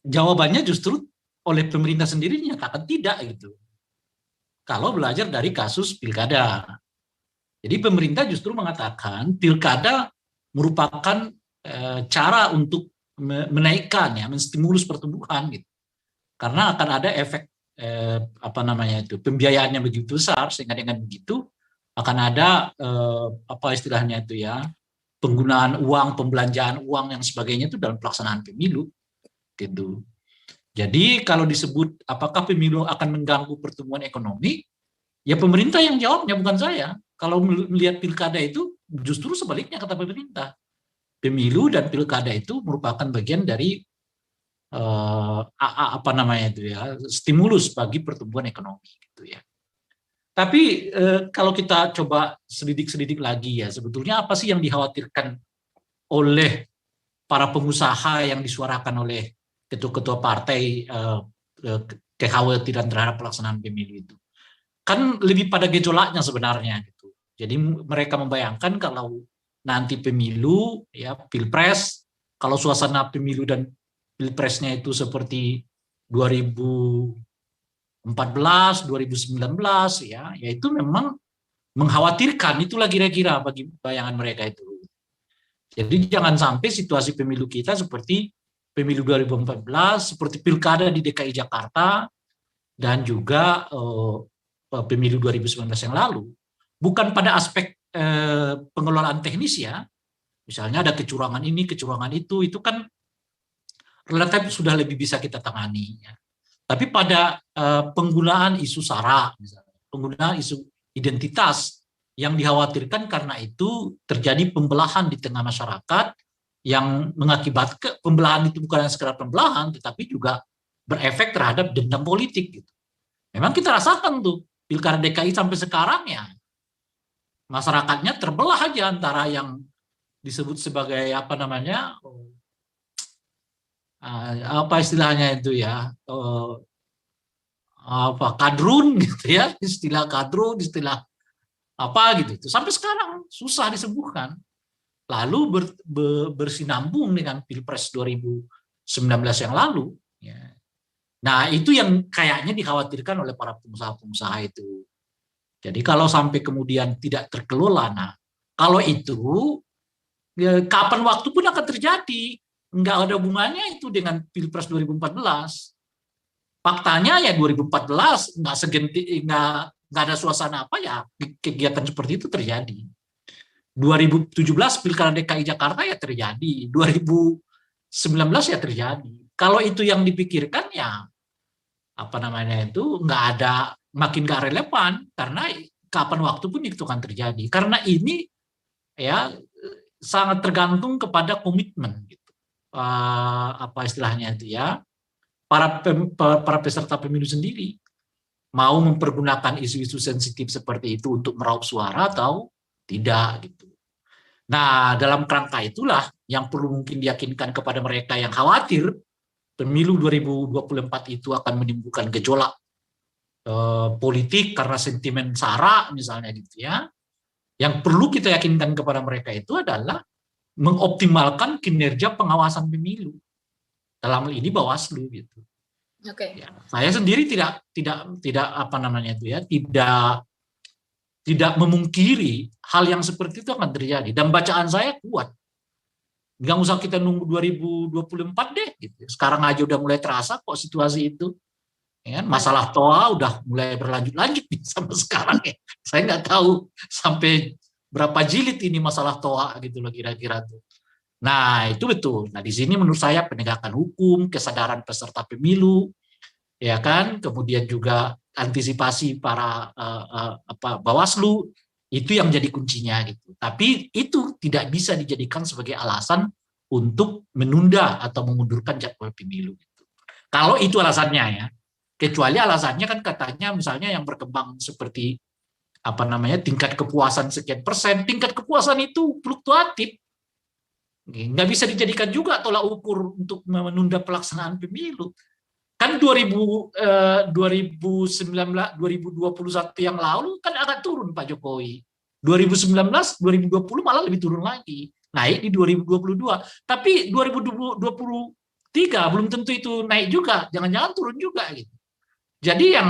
jawabannya justru oleh pemerintah sendiri nyatakan tidak gitu. kalau belajar dari kasus pilkada. Jadi pemerintah justru mengatakan pilkada merupakan cara untuk menaikkan, ya, menstimulus pertumbuhan gitu. Karena akan ada efek pembiayaannya begitu besar, sehingga dengan begitu akan ada istilahnya itu ya, penggunaan uang, pembelanjaan uang yang sebagainya itu dalam pelaksanaan pemilu gitu. Jadi kalau disebut apakah pemilu akan mengganggu pertumbuhan ekonomi, ya pemerintah yang jawabnya, bukan saya. Kalau melihat pilkada itu justru sebaliknya kata pemerintah. Pemilu dan pilkada itu merupakan bagian dari stimulus bagi pertumbuhan ekonomi gitu ya. Tapi kalau kita coba selidik lagi ya, sebetulnya apa sih yang dikhawatirkan oleh para pengusaha yang disuarakan oleh ketua-ketua partai kekhawatiran terhadap pelaksanaan pemilu itu? Kan lebih pada gejolaknya sebenarnya gitu. Jadi mereka membayangkan kalau nanti pemilu, ya pilpres, kalau suasana pemilu dan pilpresnya itu seperti 2014, 2019, ya itu memang mengkhawatirkan, itulah kira-kira bagi bayangan mereka itu. Jadi jangan sampai situasi pemilu kita seperti pemilu 2014, seperti pilkada di DKI Jakarta, dan juga pemilu 2019 yang lalu. Bukan pada aspek pengelolaan teknis ya, misalnya ada kecurangan ini, kecurangan itu kan relatif sudah lebih bisa kita tangani. Ya. Tapi pada penggunaan isu SARA, misalnya, penggunaan isu identitas yang dikhawatirkan karena itu terjadi pembelahan di tengah masyarakat yang mengakibatkan pembelahan itu bukan sekedar pembelahan, tetapi juga berefek terhadap dendam politik. Gitu. Memang kita rasakan tuh pilkada DKI sampai sekarang ya, masyarakatnya terbelah aja antara yang disebut sebagai istilahnya itu ya, kadrun gitu ya, istilah kadrun, istilah apa gitu. Sampai sekarang susah disembuhkan. Lalu bersinambung dengan Pilpres 2019 yang lalu. Ya. Nah itu yang kayaknya dikhawatirkan oleh para pengusaha-pengusaha itu. Jadi kalau sampai kemudian tidak terkelola, nah kalau itu ya, kapan waktu pun akan terjadi, nggak ada hubungannya itu dengan Pilpres 2014. Faktanya ya 2014 nggak ada suasana apa ya kegiatan seperti itu terjadi. 2017 Pilkada DKI Jakarta ya terjadi, 2019 ya terjadi. Kalau itu yang dipikirkan ya nggak ada, makin nggak relevan karena kapan waktu pun itu akan terjadi. Karena ini ya sangat tergantung kepada komitmen gitu. Istilahnya itu ya, para peserta pemilu sendiri mau mempergunakan isu-isu sensitif seperti itu untuk meraup suara atau tidak gitu. Nah, dalam kerangka itulah yang perlu mungkin diyakinkan kepada mereka yang khawatir pemilu 2024 itu akan menimbulkan gejolak politik karena sentimen SARA misalnya gitu ya. Yang perlu kita yakinkan kepada mereka itu adalah mengoptimalkan kinerja pengawasan pemilu. Dalam hal ini Bawaslu gitu. Oke. Ya, saya sendiri tidak tidak memungkiri hal yang seperti itu akan terjadi dan bacaan saya kuat. Nggak usah kita nunggu 2024 deh gitu. Sekarang aja udah mulai terasa kok situasi itu. Ya, masalah TOA udah mulai berlanjut-lanjut sampai sekarang ya. Saya nggak tahu sampai berapa jilid ini masalah TOA gitu loh kira-kira tuh. Nah, itu betul. Nah, di sini menurut saya penegakan hukum, kesadaran peserta pemilu, ya kan, kemudian juga antisipasi para Bawaslu itu yang jadi kuncinya gitu. Tapi itu tidak bisa dijadikan sebagai alasan untuk menunda atau memundurkan jadwal pemilu gitu. Kalau itu alasannya ya. Kecuali alasannya kan katanya misalnya yang berkembang seperti tingkat kepuasan sekian persen, tingkat kepuasan itu fluktuatif. Nggak bisa dijadikan juga tolak ukur untuk menunda pelaksanaan pemilu. Kan 2021 yang lalu kan agak turun Pak Jokowi. 2019, 2020 malah lebih turun lagi. Naik di 2022. Tapi 2023 belum tentu itu naik juga. Jangan-jangan turun juga gitu. Jadi yang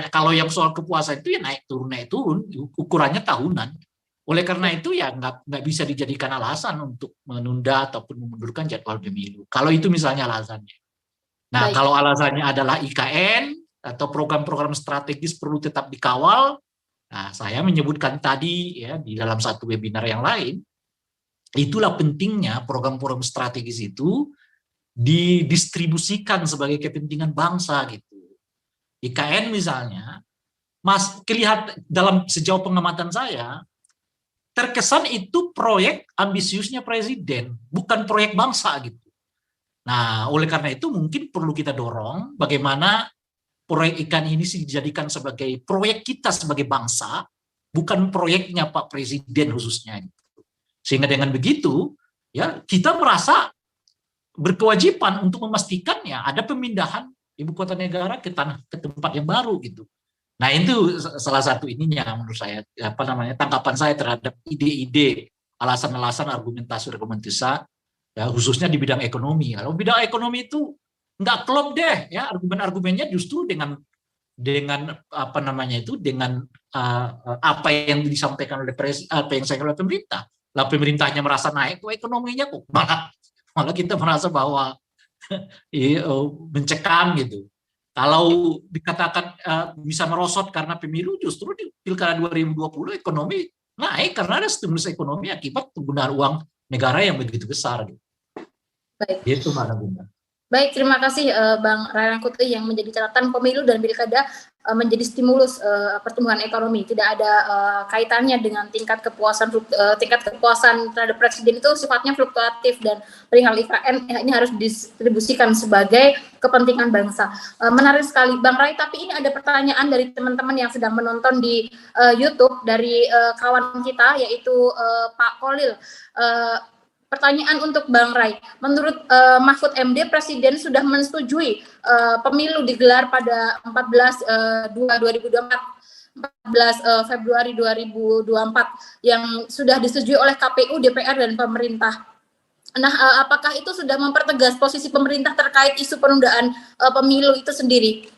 kalau yang soal kepuasan itu ya naik turun, ukurannya tahunan. Oleh karena itu ya nggak bisa dijadikan alasan untuk menunda ataupun memundurkan jadwal pemilu. Kalau itu misalnya alasannya. Nah, Baik. kalau alasannya adalah IKN atau program-program strategis perlu tetap dikawal, nah saya menyebutkan tadi ya di dalam satu webinar yang lain, itulah pentingnya program-program strategis itu didistribusikan sebagai kepentingan bangsa gitu. IKN misalnya, kelihatan dalam sejauh pengamatan saya, terkesan itu proyek ambisiusnya presiden, bukan proyek bangsa gitu. Nah, oleh karena itu mungkin perlu kita dorong bagaimana proyek ikan ini dijadikan sebagai proyek kita sebagai bangsa, bukan proyeknya Pak Presiden khususnya. Sehingga dengan begitu, ya kita merasa berkewajiban untuk memastikannya ada pemindahan ibu kota negara ke tempat yang baru gitu. Nah itu salah satu ininya menurut saya tanggapan saya terhadap ide-ide, alasan-alasan, argumentasi ya khususnya di bidang ekonomi. Kalau bidang ekonomi itu nggak klop deh ya, argumen-argumennya justru dengan apa yang disampaikan oleh apa yang disampaikan oleh pemerintah. Lah pemerintahnya merasa naik, kok ekonominya kok malah kita merasa bahwa mencekam gitu. Kalau dikatakan bisa merosot karena pemilu, justru di Pilkada 2020 ekonomi naik karena ada stimulus ekonomi akibat penggunaan uang negara yang begitu besar. Gitu. Baik. Itu Mbak Nagunda. Baik, terima kasih Bang Rarangkuti yang menjadi catatan pemilu dan pilkada menjadi stimulus pertumbuhan ekonomi. Tidak ada kaitannya dengan tingkat kepuasan terhadap presiden itu sifatnya fluktuatif dan perihal IKN ini harus didistribusikan sebagai kepentingan bangsa. Menarik sekali Bang Rai, tapi ini ada pertanyaan dari teman-teman yang sedang menonton di YouTube dari kawan kita yaitu Pak Kolil. Pertanyaan untuk Bang Rai, menurut Mahfud MD, Presiden sudah menyetujui pemilu digelar pada 14 Februari 2024 yang sudah disetujui oleh KPU, DPR, dan pemerintah. Nah, apakah itu sudah mempertegas posisi pemerintah terkait isu penundaan pemilu itu sendiri,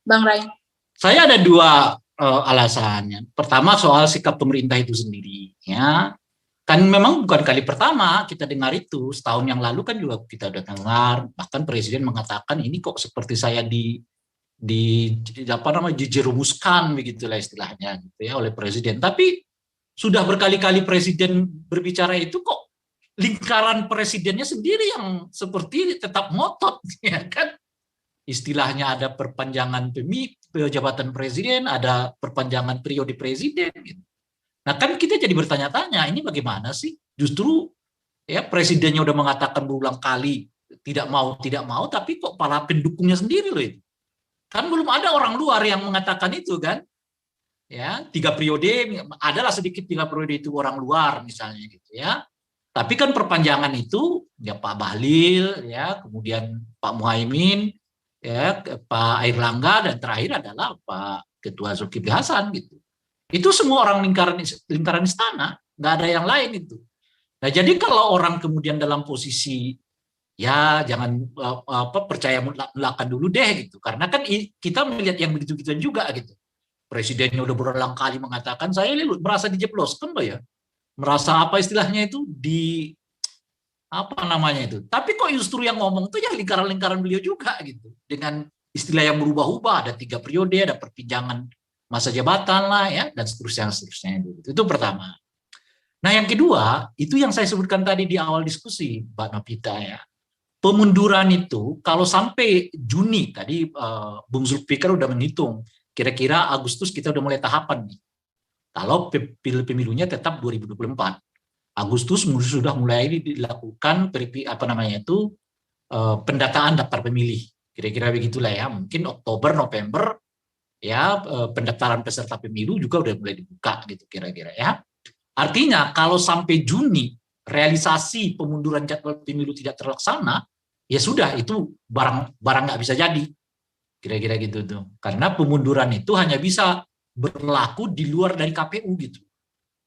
Bang Rai? Saya ada dua alasannya. Pertama soal sikap pemerintah itu sendiri, ya. Kan memang bukan kali pertama kita dengar itu, setahun yang lalu kan juga kita udah dengar, bahkan Presiden mengatakan ini kok seperti saya dijerumuskan begitulah istilahnya gitu ya oleh Presiden. Tapi sudah berkali-kali Presiden berbicara itu kok lingkaran Presidennya sendiri yang seperti tetap ngotot, ya kan? Istilahnya ada perpanjangan jabatan Presiden, ada perpanjangan periode Presiden gitu. Nah kan kita jadi bertanya-tanya, ini bagaimana sih? Justru ya presidennya udah mengatakan berulang kali tidak mau, tapi kok para pendukungnya sendiri loh itu. Kan belum ada orang luar yang mengatakan itu kan? Ya 3 periode, adalah sedikit 3 periode itu orang luar misalnya gitu ya. Tapi kan perpanjangan itu ya Pak Bahlil, ya kemudian Pak Muhaimin, ya Pak Airlangga, dan terakhir adalah Pak Ketua Zulkifli Hasan gitu. Itu semua orang lingkaran istana, nggak ada yang lain itu. Nah jadi kalau orang kemudian dalam posisi ya jangan percaya mutlak-mutlakan dulu deh gitu, karena kan kita melihat yang begitu-begitu juga gitu. Presidennya udah berulang kali mengatakan saya merasa dijebloskan loh ya, merasa apa istilahnya itu tapi kok justru yang ngomong tuh ya lingkaran-lingkaran beliau juga gitu, dengan istilah yang berubah-ubah, ada 3 periode, ada perpinjangan masa jabatan lah ya, dan seterusnya. Itu pertama. Nah yang kedua, itu yang saya sebutkan tadi di awal diskusi, Mbak Novita ya. Pemunduran itu, kalau sampai Juni, tadi Bung Zulfikar udah menghitung, kira-kira Agustus kita udah mulai tahapan nih. Kalau pemilunya tetap 2024. Agustus sudah mulai dilakukan pendataan daftar pemilih. Kira-kira begitulah ya, mungkin Oktober, November, ya pendaftaran peserta pemilu juga udah mulai dibuka gitu kira-kira ya. Artinya kalau sampai Juni realisasi pemunduran jadwal pemilu tidak terlaksana, ya sudah itu barang nggak bisa jadi. Kira-kira gitu tuh. Karena pemunduran itu hanya bisa berlaku di luar dari KPU gitu.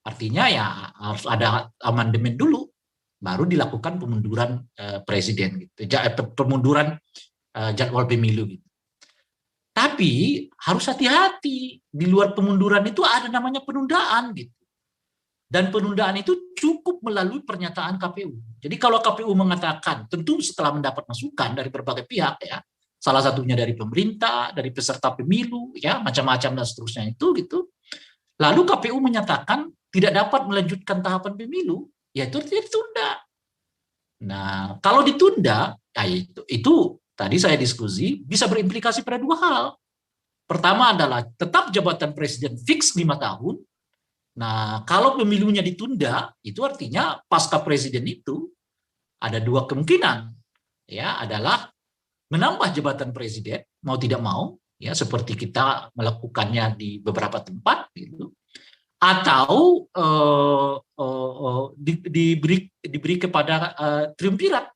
Artinya ya harus ada amandemen dulu baru dilakukan pemunduran presiden gitu. Pemunduran jadwal pemilu gitu. Tapi harus hati-hati, di luar pemunduran itu ada namanya penundaan gitu. Dan penundaan itu cukup melalui pernyataan KPU. Jadi kalau KPU mengatakan, tentu setelah mendapat masukan dari berbagai pihak ya, salah satunya dari pemerintah, dari peserta pemilu, ya macam-macam dan seterusnya itu gitu. Lalu KPU menyatakan tidak dapat melanjutkan tahapan pemilu, ya itu ditunda. Nah, kalau ditunda, ya itu tadi saya diskusi bisa berimplikasi pada dua hal. Pertama adalah tetap jabatan presiden fix 5 tahun. Nah, kalau pemilunya ditunda, itu artinya pasca presiden itu ada dua kemungkinan, ya, adalah menambah jabatan presiden mau tidak mau, ya, seperti kita melakukannya di beberapa tempat, gitu, atau diberi kepada triumvirat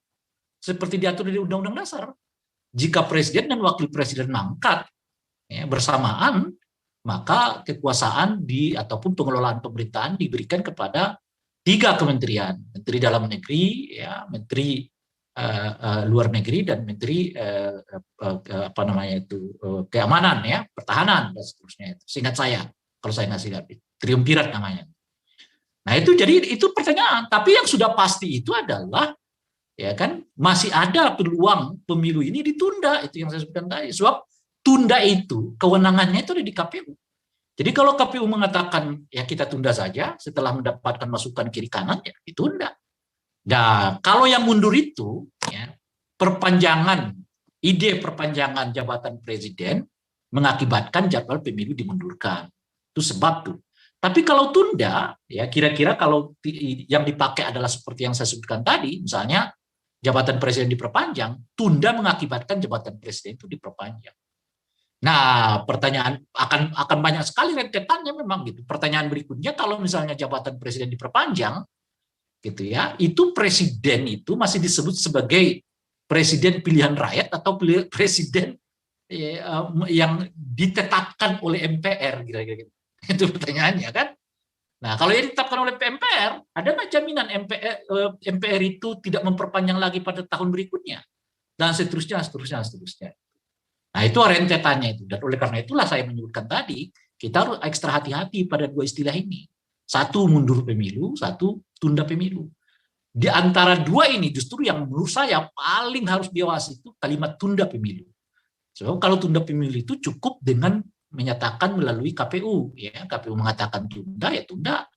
seperti diatur di Undang-Undang Dasar. Jika presiden dan wakil presiden mangkat ya, bersamaan, maka kekuasaan ataupun pengelolaan pemerintahan diberikan kepada 3 kementerian, Menteri Dalam Negeri, ya, Menteri Luar Negeri, dan Menteri Keamanan, ya, Pertahanan dan seterusnya. Seingat saya, kalau saya ngasih lihat, triumvirat namanya. Nah itu jadi itu pertanyaan. Tapi yang sudah pasti itu adalah, ya kan, masih ada peluang pemilu ini ditunda. Itu yang saya sebutkan tadi. Sebab tunda itu, kewenangannya itu ada di KPU. Jadi kalau KPU mengatakan, ya kita tunda saja, setelah mendapatkan masukan kiri kanan, ya ditunda. Nah, kalau yang mundur itu, ya, ide perpanjangan jabatan presiden mengakibatkan jadwal pemilu dimundurkan. Itu sebab tuh. Tapi kalau tunda, ya kira-kira kalau yang dipakai adalah seperti yang saya sebutkan tadi, misalnya jabatan presiden diperpanjang, tunda mengakibatkan jabatan presiden itu diperpanjang. Nah, pertanyaan akan banyak sekali rentetannya memang gitu. Pertanyaan berikutnya, kalau misalnya jabatan presiden diperpanjang, gitu ya, itu presiden itu masih disebut sebagai presiden pilihan rakyat atau presiden yang ditetapkan oleh MPR, kira-kira gitu. Itu pertanyaannya kan. Nah, kalau yang ditetapkan oleh MPR, ada nggak jaminan MPR itu tidak memperpanjang lagi pada tahun berikutnya, dan seterusnya. Nah, itu rentetannya itu. Dan oleh karena itulah saya menyebutkan tadi, kita harus ekstra hati-hati pada dua istilah ini. Satu, mundur pemilu, satu, tunda pemilu. Di antara dua ini justru yang menurut saya paling harus diawasi itu kalimat tunda pemilu. Sebab kalau tunda pemilu itu cukup dengan menyatakan melalui KPU. Ya, KPU mengatakan tunda, ya tunda.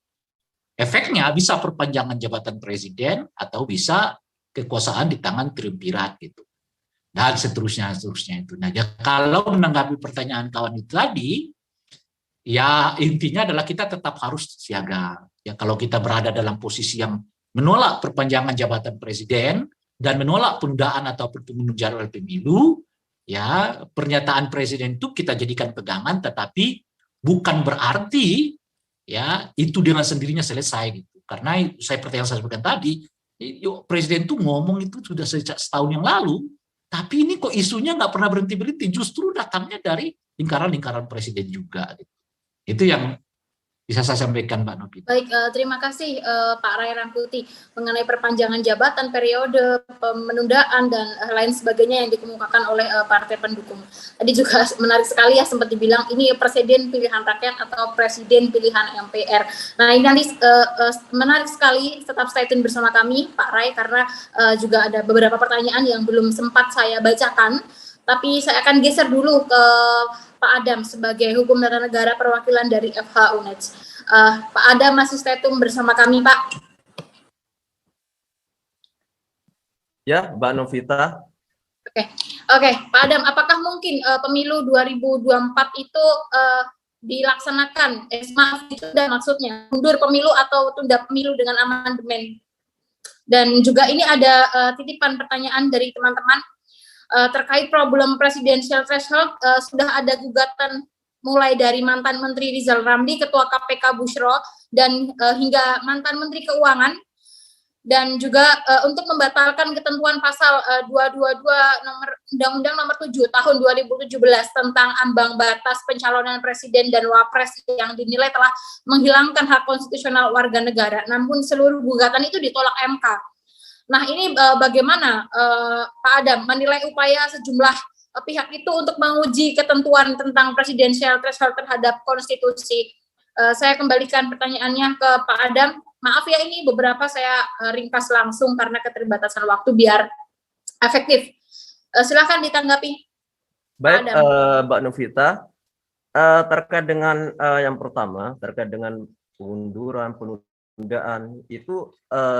Efeknya bisa perpanjangan jabatan presiden atau bisa kekuasaan di tangan triumvirat gitu. Dan seterusnya itu. Nah, kalau menanggapi pertanyaan kawan itu tadi, ya intinya adalah kita tetap harus siaga. Ya, kalau kita berada dalam posisi yang menolak perpanjangan jabatan presiden dan menolak penundaan ataupun penundaan pemilu, ya pernyataan presiden itu kita jadikan pegangan, tetapi bukan berarti ya itu dengan sendirinya selesai gitu. Karena seperti yang saya sebutkan tadi, presiden itu ngomong itu sudah sejak setahun yang lalu. Tapi ini kok isunya nggak pernah berhenti-berhenti, justru datangnya dari lingkaran-lingkaran presiden juga. Itu yang bisa saya sampaikan, Mbak Novi. Baik, terima kasih Pak Ray Rangkuti mengenai perpanjangan jabatan, periode, penundaan, dan lain sebagainya yang dikemukakan oleh partai pendukung. Tadi juga menarik sekali ya, sempat dibilang ini presiden pilihan rakyat atau presiden pilihan MPR. Nah ini nanti menarik sekali, tetap stay tune bersama kami Pak Ray, karena juga ada beberapa pertanyaan yang belum sempat saya bacakan, tapi saya akan geser dulu ke Pak Adam sebagai Hukum Tata Negara perwakilan dari FH UNED. Pak Adam masih stay tune bersama kami, Pak. Ya, Mbak Novita. Oke, Pak Adam, apakah mungkin pemilu 2024 itu dilaksanakan? Maaf, itu udah maksudnya mundur pemilu atau tunda pemilu dengan amandemen. Dan juga ini ada titipan pertanyaan dari teman-teman terkait problem presidensial threshold. Sudah ada gugatan mulai dari mantan Menteri Rizal Ramli, Ketua KPK Bushro, dan hingga mantan Menteri Keuangan, dan juga untuk membatalkan ketentuan pasal 222 Undang-Undang Nomor 7 Tahun 2017 tentang ambang batas pencalonan presiden dan wapres yang dinilai telah menghilangkan hak konstitusional warga negara. Namun seluruh gugatan itu ditolak MK. Nah ini bagaimana Pak Adam menilai upaya sejumlah pihak itu untuk menguji ketentuan tentang presidensial threshold terhadap konstitusi. Saya kembalikan pertanyaannya ke Pak Adam. Maaf ya, ini beberapa saya ringkas langsung karena keterbatasan waktu biar efektif. Silakan ditanggapi. Baik, Mbak Novita, terkait dengan yang pertama, terkait dengan penundaan itu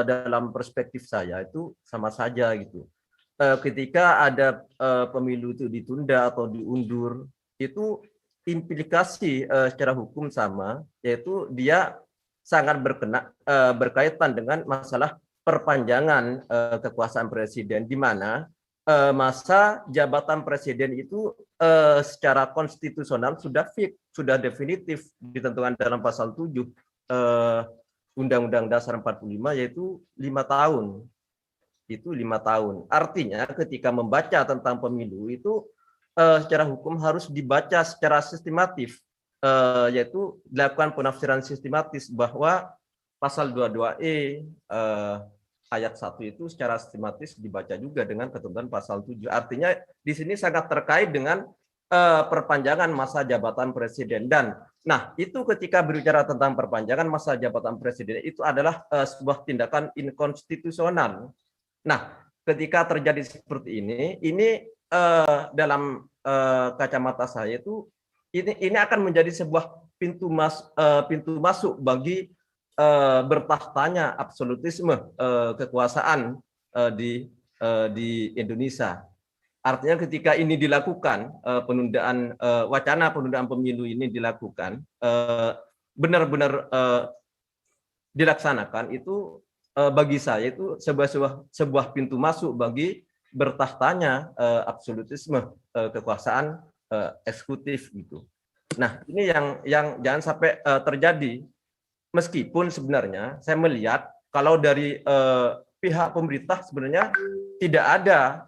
dalam perspektif saya itu sama saja gitu. Ketika ada pemilu itu ditunda atau diundur, itu implikasi secara hukum sama, yaitu dia sangat berkaitan dengan masalah perpanjangan kekuasaan presiden, di mana masa jabatan presiden itu secara konstitusional sudah fix, sudah definitif ditentukan dalam pasal 7 Undang-Undang Dasar 45, yaitu 5 tahun. Itu 5 tahun. Artinya ketika membaca tentang pemilu itu secara hukum harus dibaca secara sistematif, yaitu dilakukan penafsiran sistematis bahwa pasal 22E ayat 1 itu secara sistematis dibaca juga dengan ketentuan pasal 7. Artinya di sini sangat terkait dengan perpanjangan masa jabatan presiden. Dan nah, itu ketika berbicara tentang perpanjangan masa jabatan presiden itu adalah sebuah tindakan inkonstitusional. Nah, ketika terjadi seperti ini dalam kacamata saya itu ini akan menjadi sebuah pintu masuk bagi bertahtanya absolutisme kekuasaan di Indonesia. Artinya ketika ini dilakukan, wacana penundaan pemilu ini dilakukan, benar-benar dilaksanakan, itu bagi saya itu sebuah pintu masuk bagi bertahtanya absolutisme kekuasaan eksekutif gitu. Nah, ini yang jangan sampai terjadi. Meskipun sebenarnya saya melihat kalau dari pihak pemerintah sebenarnya tidak ada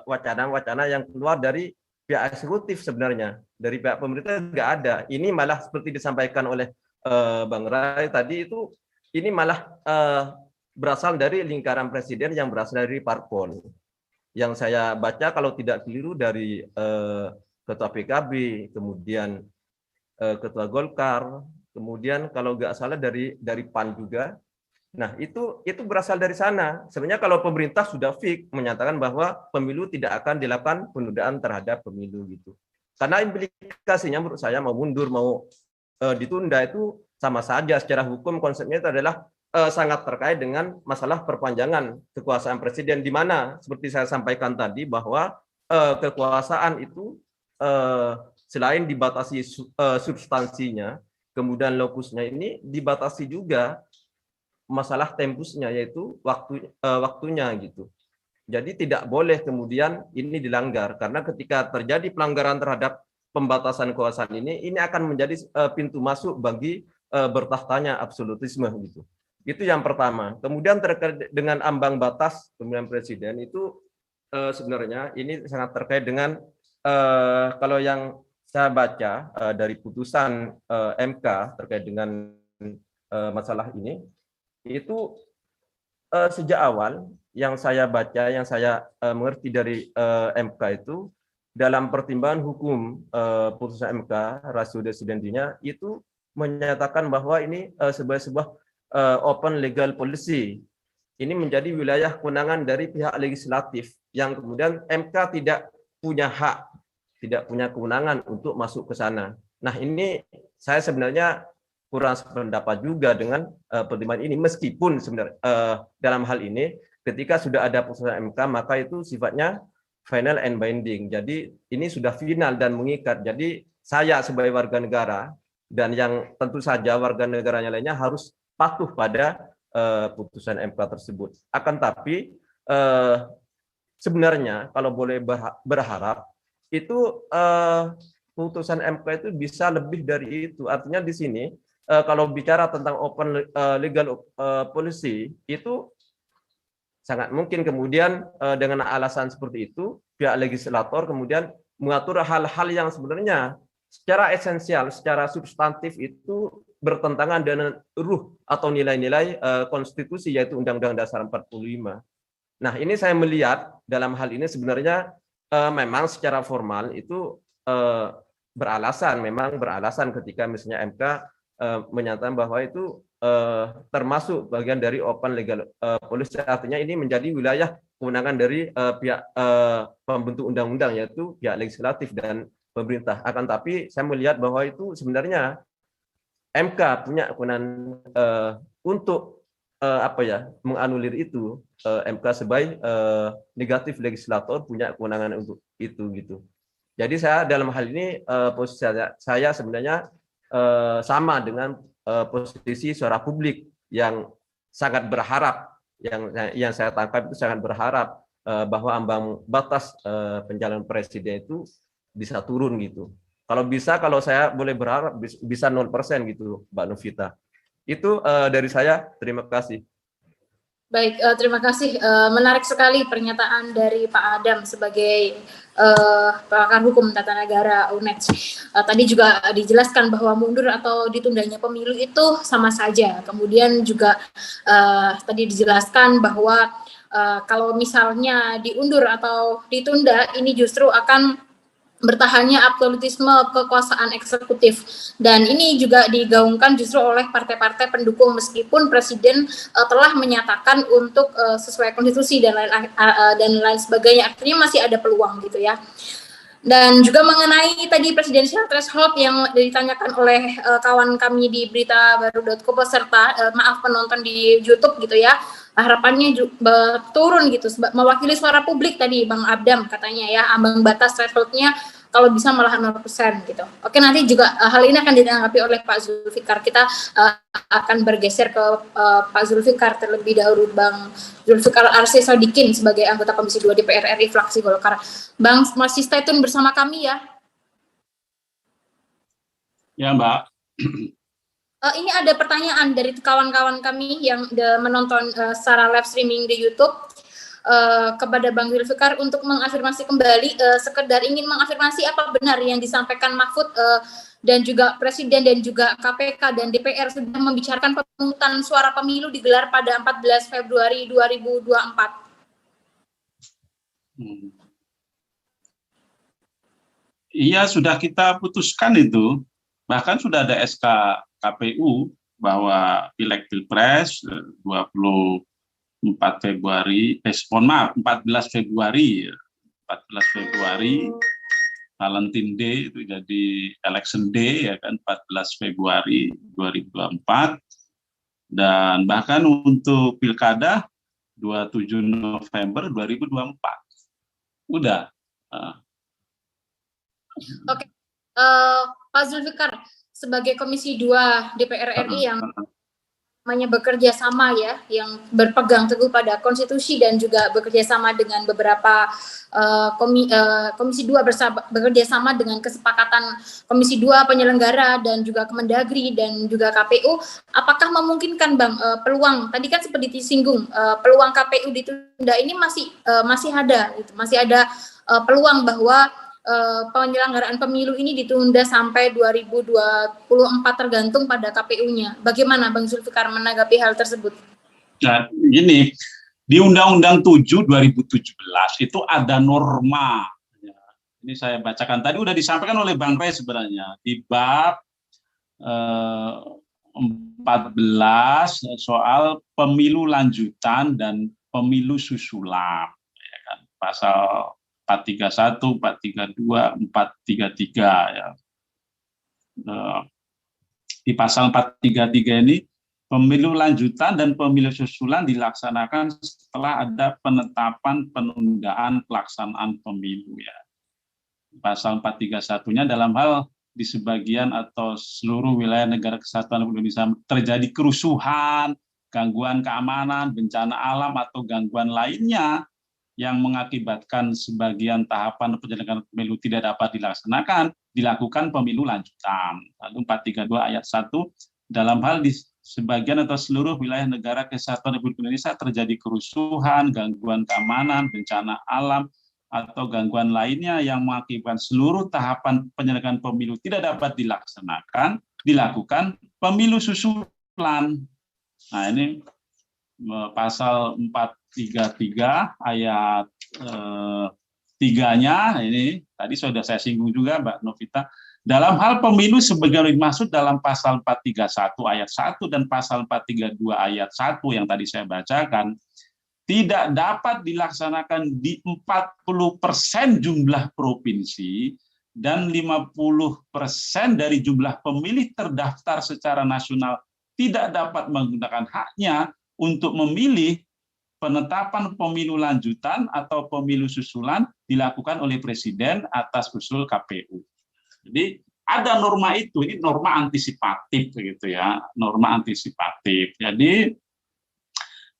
wacana-wacana yang keluar dari pihak eksekutif sebenarnya. Dari pihak pemerintah nggak ada. Ini malah seperti disampaikan oleh Bang Ray tadi itu, ini malah berasal dari lingkaran presiden yang berasal dari parpol. Yang saya baca kalau tidak keliru dari Ketua PKB, kemudian Ketua Golkar, kemudian kalau nggak salah dari PAN juga. Nah, itu berasal dari sana. Sebenarnya kalau pemerintah sudah fix menyatakan bahwa pemilu tidak akan dilakukan penundaan terhadap pemilu gitu. Karena implikasinya menurut saya mau mundur mau ditunda itu sama saja. Secara hukum konsepnya itu adalah sangat terkait dengan masalah perpanjangan kekuasaan presiden, di mana seperti saya sampaikan tadi bahwa kekuasaan itu selain dibatasi substansinya, kemudian lokusnya ini dibatasi juga masalah tempusnya, yaitu waktunya gitu. Jadi tidak boleh kemudian ini dilanggar, karena ketika terjadi pelanggaran terhadap pembatasan kekuasaan ini akan menjadi pintu masuk bagi bertahtanya absolutisme gitu. Itu yang pertama. Kemudian terkait dengan ambang batas pemilihan presiden itu sebenarnya ini sangat terkait dengan kalau yang saya baca dari putusan MK terkait dengan masalah ini, itu sejak awal yang saya baca, yang saya mengerti dari MK itu, dalam pertimbangan hukum putusan MK ratio decidendi-nya itu menyatakan bahwa ini sebuah open legal policy. Ini menjadi wilayah kewenangan dari pihak legislatif yang kemudian MK tidak punya hak, tidak punya kewenangan untuk masuk ke sana. Nah, ini saya sebenarnya kurang sependapat juga dengan pertimbangan ini, meskipun sebenarnya dalam hal ini ketika sudah ada putusan MK maka itu sifatnya final and binding. Jadi ini sudah final dan mengikat. Jadi saya sebagai warga negara dan yang tentu saja warga negaranya lainnya harus patuh pada putusan MK tersebut. Akan tapi sebenarnya kalau boleh berharap itu putusan MK itu bisa lebih dari itu. Artinya di sini kalau bicara tentang open legal policy itu sangat mungkin kemudian dengan alasan seperti itu pihak legislator kemudian mengatur hal-hal yang sebenarnya secara esensial, secara substantif itu bertentangan dengan ruh atau nilai-nilai konstitusi, yaitu Undang-Undang Dasar 45. Nah, ini saya melihat dalam hal ini sebenarnya memang secara formal itu memang beralasan ketika misalnya MK menyatakan bahwa itu termasuk bagian dari open legal policy, artinya ini menjadi wilayah kewenangan dari pihak pembentuk undang-undang, yaitu pihak legislatif dan pemerintah. Akan tapi saya melihat bahwa itu sebenarnya MK punya kewenangan untuk menganulir itu. MK sebagai negatif legislator punya kewenangan untuk itu gitu. Jadi saya dalam hal ini posisi saya sebenarnya sama dengan posisi suara publik yang sangat berharap, yang saya tangkap itu sangat berharap bahwa ambang batas pencalonan presiden itu bisa turun gitu. Kalau saya boleh berharap bisa 0% gitu, Mbak Novita. Itu dari saya, terima kasih. Baik, terima kasih. Menarik sekali pernyataan dari Pak Adam sebagai pakar hukum tata negara UNED. Tadi juga dijelaskan bahwa mundur atau ditundanya pemilu itu sama saja. Kemudian juga tadi dijelaskan bahwa kalau misalnya diundur atau ditunda, ini justru akan bertahannya absolutisme kekuasaan eksekutif, dan ini juga digaungkan justru oleh partai-partai pendukung meskipun presiden telah menyatakan untuk sesuai konstitusi dan lain sebagainya, artinya masih ada peluang gitu ya. Dan juga mengenai tadi presidensial threshold yang ditanyakan oleh kawan kami di beritabaru.co serta maaf penonton di YouTube gitu ya, harapannya turun gitu, mewakili suara publik tadi Bang Abdam katanya ya, ambang batas thresholdnya kalau bisa malah 0% gitu. Oke, nanti juga hal ini akan ditanggapi oleh Pak Zulfikar. Kita akan bergeser ke Pak Zulfikar terlebih dahulu. Bang Zulfikar Arsy Sodikin sebagai anggota Komisi 2 DPR RI fraksi Golkar. Bang, masih stay tune bersama kami ya. Ya, Mbak. Ini ada pertanyaan dari kawan-kawan kami yang menonton secara live streaming di YouTube. Kepada Bang Zulfikar untuk mengafirmasi kembali, sekedar ingin mengafirmasi apa benar yang disampaikan Mahfud dan juga Presiden dan juga KPK dan DPR sudah membicarakan pemungutan suara pemilu digelar pada 14 Februari 2024. Iya, sudah kita putuskan itu. Bahkan sudah ada SK KPU bahwa pileg pilpres 24 Februari, 14 Februari, 14 Februari, Valentine Day itu jadi Election Day ya kan, 14 Februari 2024, dan bahkan untuk pilkada 27 November 2024. Udah. Oke, Pak Zulfikar sebagai Komisi 2 DPR RI yang bekerja sama ya, yang berpegang teguh pada konstitusi dan juga bekerja sama dengan beberapa Komisi 2 bekerja sama dengan kesepakatan Komisi 2 penyelenggara dan juga Kemendagri dan juga KPU. Apakah memungkinkan Bang peluang tadi kan seperti disinggung peluang KPU ditunda ini masih ada gitu, masih ada peluang bahwa penyelenggaraan pemilu ini ditunda sampai 2024 tergantung pada KPU-nya. Bagaimana Bang Zulfikar menanggapi hal tersebut? Nah, gini, di Undang-Undang 7 2017 itu ada norma. Ini saya bacakan, tadi udah disampaikan oleh Bang Rey sebenarnya di bab 14 soal pemilu lanjutan dan pemilu susulan, ya kan? Pasal 431, 432, 433 ya. Di pasal 433 ini pemilu lanjutan dan pemilu susulan dilaksanakan setelah ada penetapan penundaan pelaksanaan pemilu ya. Pasal 431-nya dalam hal di sebagian atau seluruh wilayah negara kesatuan Republik Indonesia terjadi kerusuhan, gangguan keamanan, bencana alam atau gangguan lainnya yang mengakibatkan sebagian tahapan penyelenggaraan pemilu tidak dapat dilakukan pemilu lanjutan. Lalu 432 ayat 1, dalam hal di sebagian atau seluruh wilayah negara kesatuan Republik Indonesia terjadi kerusuhan, gangguan keamanan, bencana alam, atau gangguan lainnya yang mengakibatkan seluruh tahapan penyelenggaraan pemilu tidak dapat dilakukan pemilu susulan. Nah, ini pasal 433 ayat tiganya ini tadi sudah saya singgung juga Mbak Novita, dalam hal pemilu sebagai dimaksud dalam pasal 431 ayat 1 dan pasal 432 ayat 1 yang tadi saya bacakan, tidak dapat dilaksanakan di 40% jumlah provinsi dan 50% dari jumlah pemilih terdaftar secara nasional tidak dapat menggunakan haknya untuk memilih, penetapan pemilu lanjutan atau pemilu susulan dilakukan oleh Presiden atas usul KPU. Jadi ada norma itu, ini norma antisipatif gitu ya, norma antisipatif. Jadi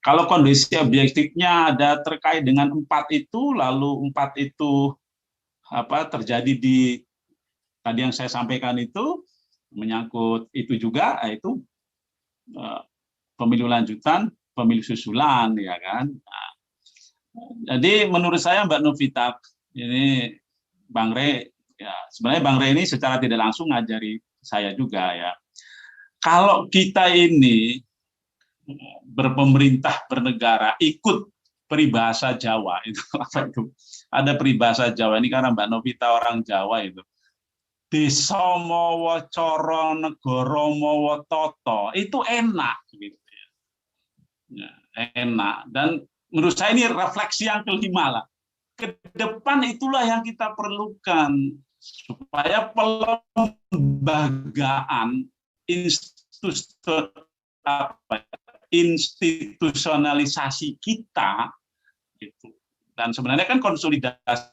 kalau kondisi objektifnya ada terkait dengan 4 itu, lalu 4 itu terjadi di tadi yang saya sampaikan itu menyangkut itu juga, yaitu pemilu lanjutan, pemilu susulan, ya kan. Nah, jadi menurut saya Mbak Novita, ini Bang Rey, ya sebenarnya Bang Rey ini secara tidak langsung ngajari saya juga ya. Kalau kita ini berpemerintah, bernegara, ikut peribahasa Jawa itu apa itu? Ada peribahasa Jawa ini karena Mbak Novita orang Jawa itu. Desa mawa cara, negara mawa tata, itu enak gitu ya. Ya, enak. Dan menurut saya ini refleksi yang kelima lah. Ke depan itulah yang kita perlukan supaya pelembagaan institusionalisasi kita gitu. Dan sebenarnya kan konsolidasi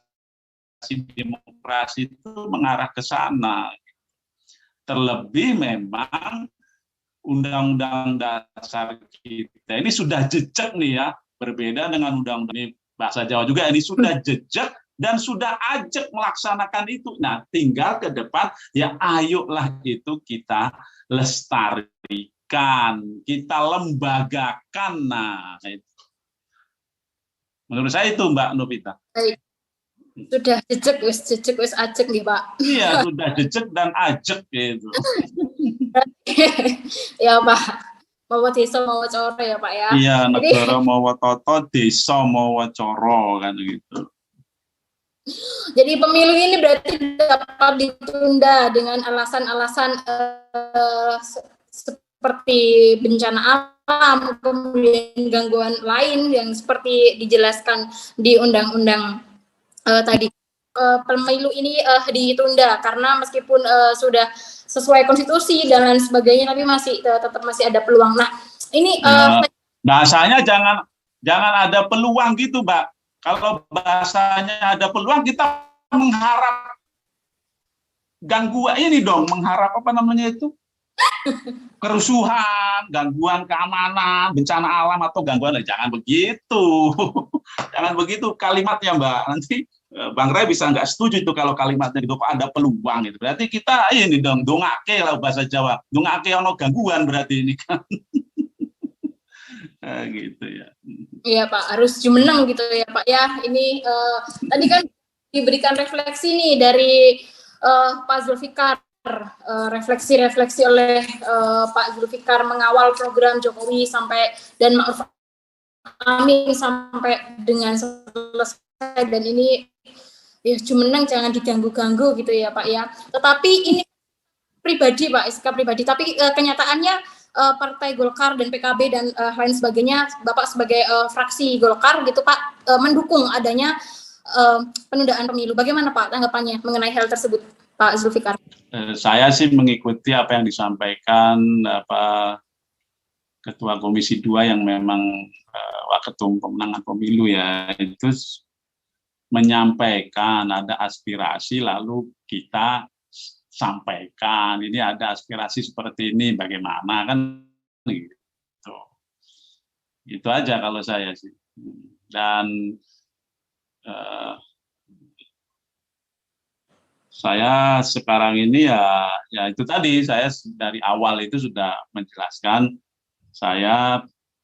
demokrasi itu mengarah ke sana. Terlebih memang Undang-Undang Dasar kita ini sudah jejak nih ya, berbeda dengan undang-undang ini bahasa Jawa juga, ini sudah jejak dan sudah ajak melaksanakan itu. Nah, tinggal ke depan ya ayolah itu kita lestarikan, kita lembagakan. Nah, itu. Menurut saya itu Mbak Novita. Baik. Sudah jejak wis ajek nih Pak. Iya, sudah jejak dan ajek gitu. Ya Pak, mau desa mau coro ya Pak ya. Iya, negara mau toto, desa mau coro kan gitu. Jadi pemilu ini berarti dapat ditunda dengan alasan-alasan seperti bencana alam, kemudian gangguan lain yang seperti dijelaskan di undang-undang tadi. Pemilu ini ditunda karena meskipun sudah sesuai konstitusi dan lain sebagainya, tapi tetap masih ada peluang. Nah, ini bahasanya jangan ada peluang gitu, Mbak. Kalau bahasanya ada peluang, kita mengharap gangguan ini dong, mengharap apa namanya itu? Kerusuhan, gangguan keamanan, bencana alam atau gangguan, jangan begitu. Jangan begitu kalimatnya, Mbak. Nanti Bang Ray bisa nggak setuju itu kalau kalimatnya gitu, kok ada peluang itu. Berarti kita ini dong, dongake lah bahasa Jawa. Dongake ono gangguan berarti ini kan. Gitu ya. Iya Pak, harus jumeneng gitu ya Pak ya. Ini tadi kan diberikan refleksi nih dari Pak Zulfikar, refleksi oleh Pak Zulfikar mengawal program Jokowi sampai dan Ma'ruf Amin sampai dengan selesai, dan ini ya jumeneng jangan diganggu-ganggu gitu ya Pak ya. Tetapi ini pribadi Pak, sikap pribadi, tapi kenyataannya Partai Golkar dan PKB dan lain sebagainya, Bapak sebagai fraksi Golkar gitu Pak, mendukung adanya penundaan pemilu. Bagaimana Pak tanggapannya mengenai hal tersebut, Pak Zulfikar? Saya sih mengikuti apa yang disampaikan Ketua Komisi 2 yang memang Waketum Pemenangan Pemilu ya, itu menyampaikan ada aspirasi lalu kita sampaikan, ini ada aspirasi seperti ini, bagaimana kan gitu. Itu aja kalau saya sih. Dan saya sekarang ini ya itu tadi, saya dari awal itu sudah menjelaskan saya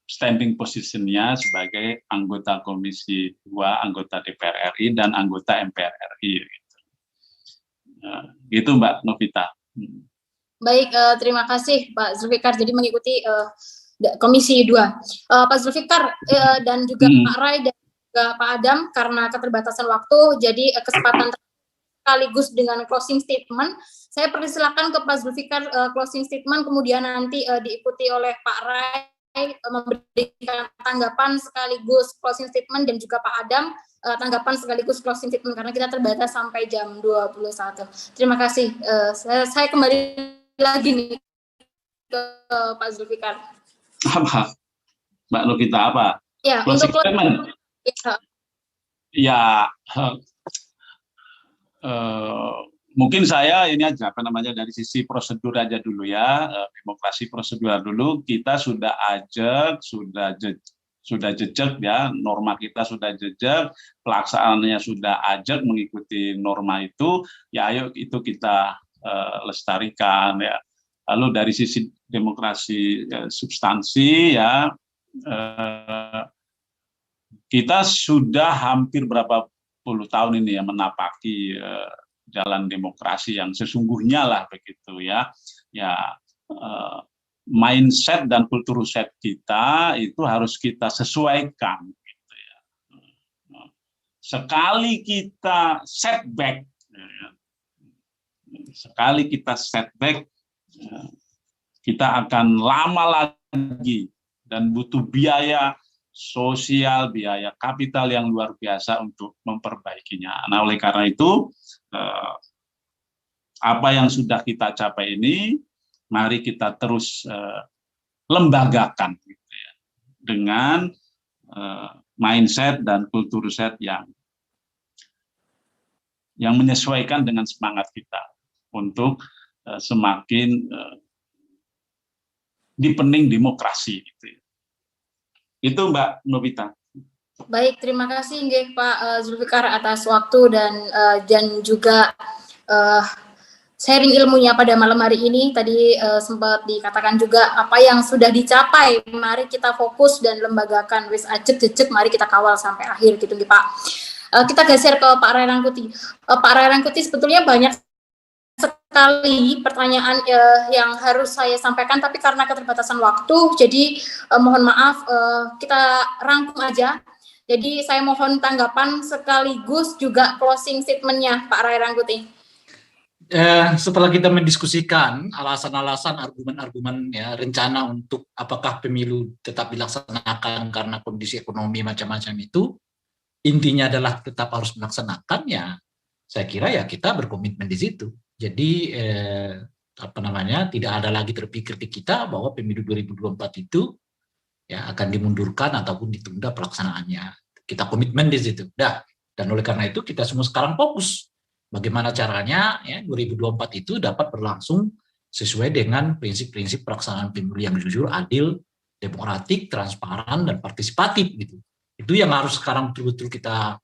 standing positionnya sebagai anggota Komisi 2, anggota DPR RI dan anggota MPR RI. Gitu Mbak Novita. Baik, terima kasih Pak Zulfikar. Jadi mengikuti Komisi 2. Pak Zulfikar dan juga Pak Ray dan Pak Adam, karena keterbatasan waktu, jadi kesempatan sekaligus dengan closing statement. Saya persilakan ke Pak Zulfikar closing statement, kemudian nanti diikuti oleh Pak Rai memberikan tanggapan sekaligus closing statement, dan juga Pak Adam tanggapan sekaligus closing statement, karena kita terbatas sampai jam 21. Terima kasih. Saya kembali lagi nih ke Pak Zulfikar. Apa? Mbak Lovita apa? Ya, closing untuk statement. Ya, mungkin saya ini aja dari sisi prosedur aja dulu ya, demokrasi prosedural dulu. Kita sudah ajak, sudah jejak ya, norma kita sudah jejak, pelaksanaannya sudah ajak mengikuti norma itu. Ya, ayo itu kita lestarikan ya. Lalu dari sisi demokrasi substansi ya, kita sudah hampir berapa puluh tahun ini ya menapaki jalan demokrasi yang sesungguhnya lah begitu ya. Ya, mindset dan kultur set kita itu harus kita sesuaikan gitu ya. Sekali kita setback, kita akan lama lagi dan butuh biaya sosial, biaya kapital yang luar biasa untuk memperbaikinya. Nah, oleh karena itu, apa yang sudah kita capai ini, mari kita terus lembagakan gitu ya, dengan mindset dan kultur set yang menyesuaikan dengan semangat kita untuk semakin dipening demokrasi gitu ya. Itu Mbak Novita. Baik, terima kasih nggih Pak Zulfikar atas waktu dan juga sharing ilmunya pada malam hari ini. Tadi sempat dikatakan juga apa yang sudah dicapai, mari kita fokus dan lembagakan, wis ajek-jejek, mari kita kawal sampai akhir gitu nggih Pak. Kita geser ke Pak Rai Rangkuti. Pak Rai Rangkuti, sebetulnya banyak sekali pertanyaan yang harus saya sampaikan, tapi karena keterbatasan waktu, jadi mohon maaf, kita rangkum aja. Jadi saya mohon tanggapan sekaligus juga closing statement-nya Pak Rai Rangkuti. Setelah kita mendiskusikan alasan-alasan, argumen-argumen ya, rencana untuk apakah pemilu tetap dilaksanakan karena kondisi ekonomi macam-macam itu, intinya adalah tetap harus melaksanakan ya. Saya kira ya kita berkomitmen di situ. Jadi tidak ada lagi terpikir di kita bahwa pemilu 2024 itu ya akan dimundurkan ataupun ditunda pelaksanaannya. Kita komitmen di situ. Dan oleh karena itu kita semua sekarang fokus bagaimana caranya ya 2024 itu dapat berlangsung sesuai dengan prinsip-prinsip pelaksanaan pemilu yang jujur, adil, demokratik, transparan, dan partisipatif gitu. Itu yang harus sekarang betul-betul kita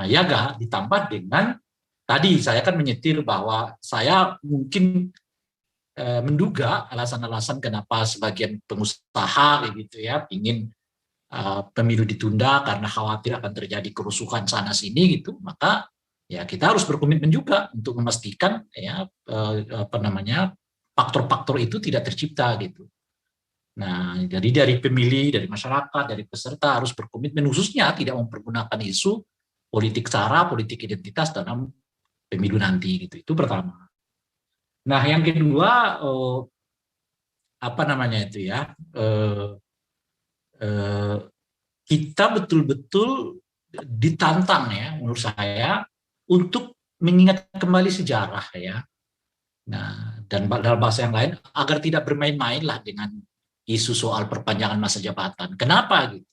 jaga, ditambah dengan tadi saya kan menyetir bahwa saya mungkin menduga alasan-alasan kenapa sebagian pengusaha gitu ya ingin pemilu ditunda karena khawatir akan terjadi kerusuhan sana sini gitu, maka ya kita harus berkomitmen juga untuk memastikan ya faktor-faktor itu tidak tercipta gitu. Nah, dari pemilih, dari masyarakat, dari peserta harus berkomitmen, khususnya tidak mempergunakan isu politik sara, politik identitas dalam pemilu nanti gitu. Itu pertama. Nah, yang kedua kita betul-betul ditantang ya menurut saya untuk mengingat kembali sejarah ya. Nah, dan dalam bahasa yang lain agar tidak bermain-main lah dengan isu soal perpanjangan masa jabatan. Kenapa gitu?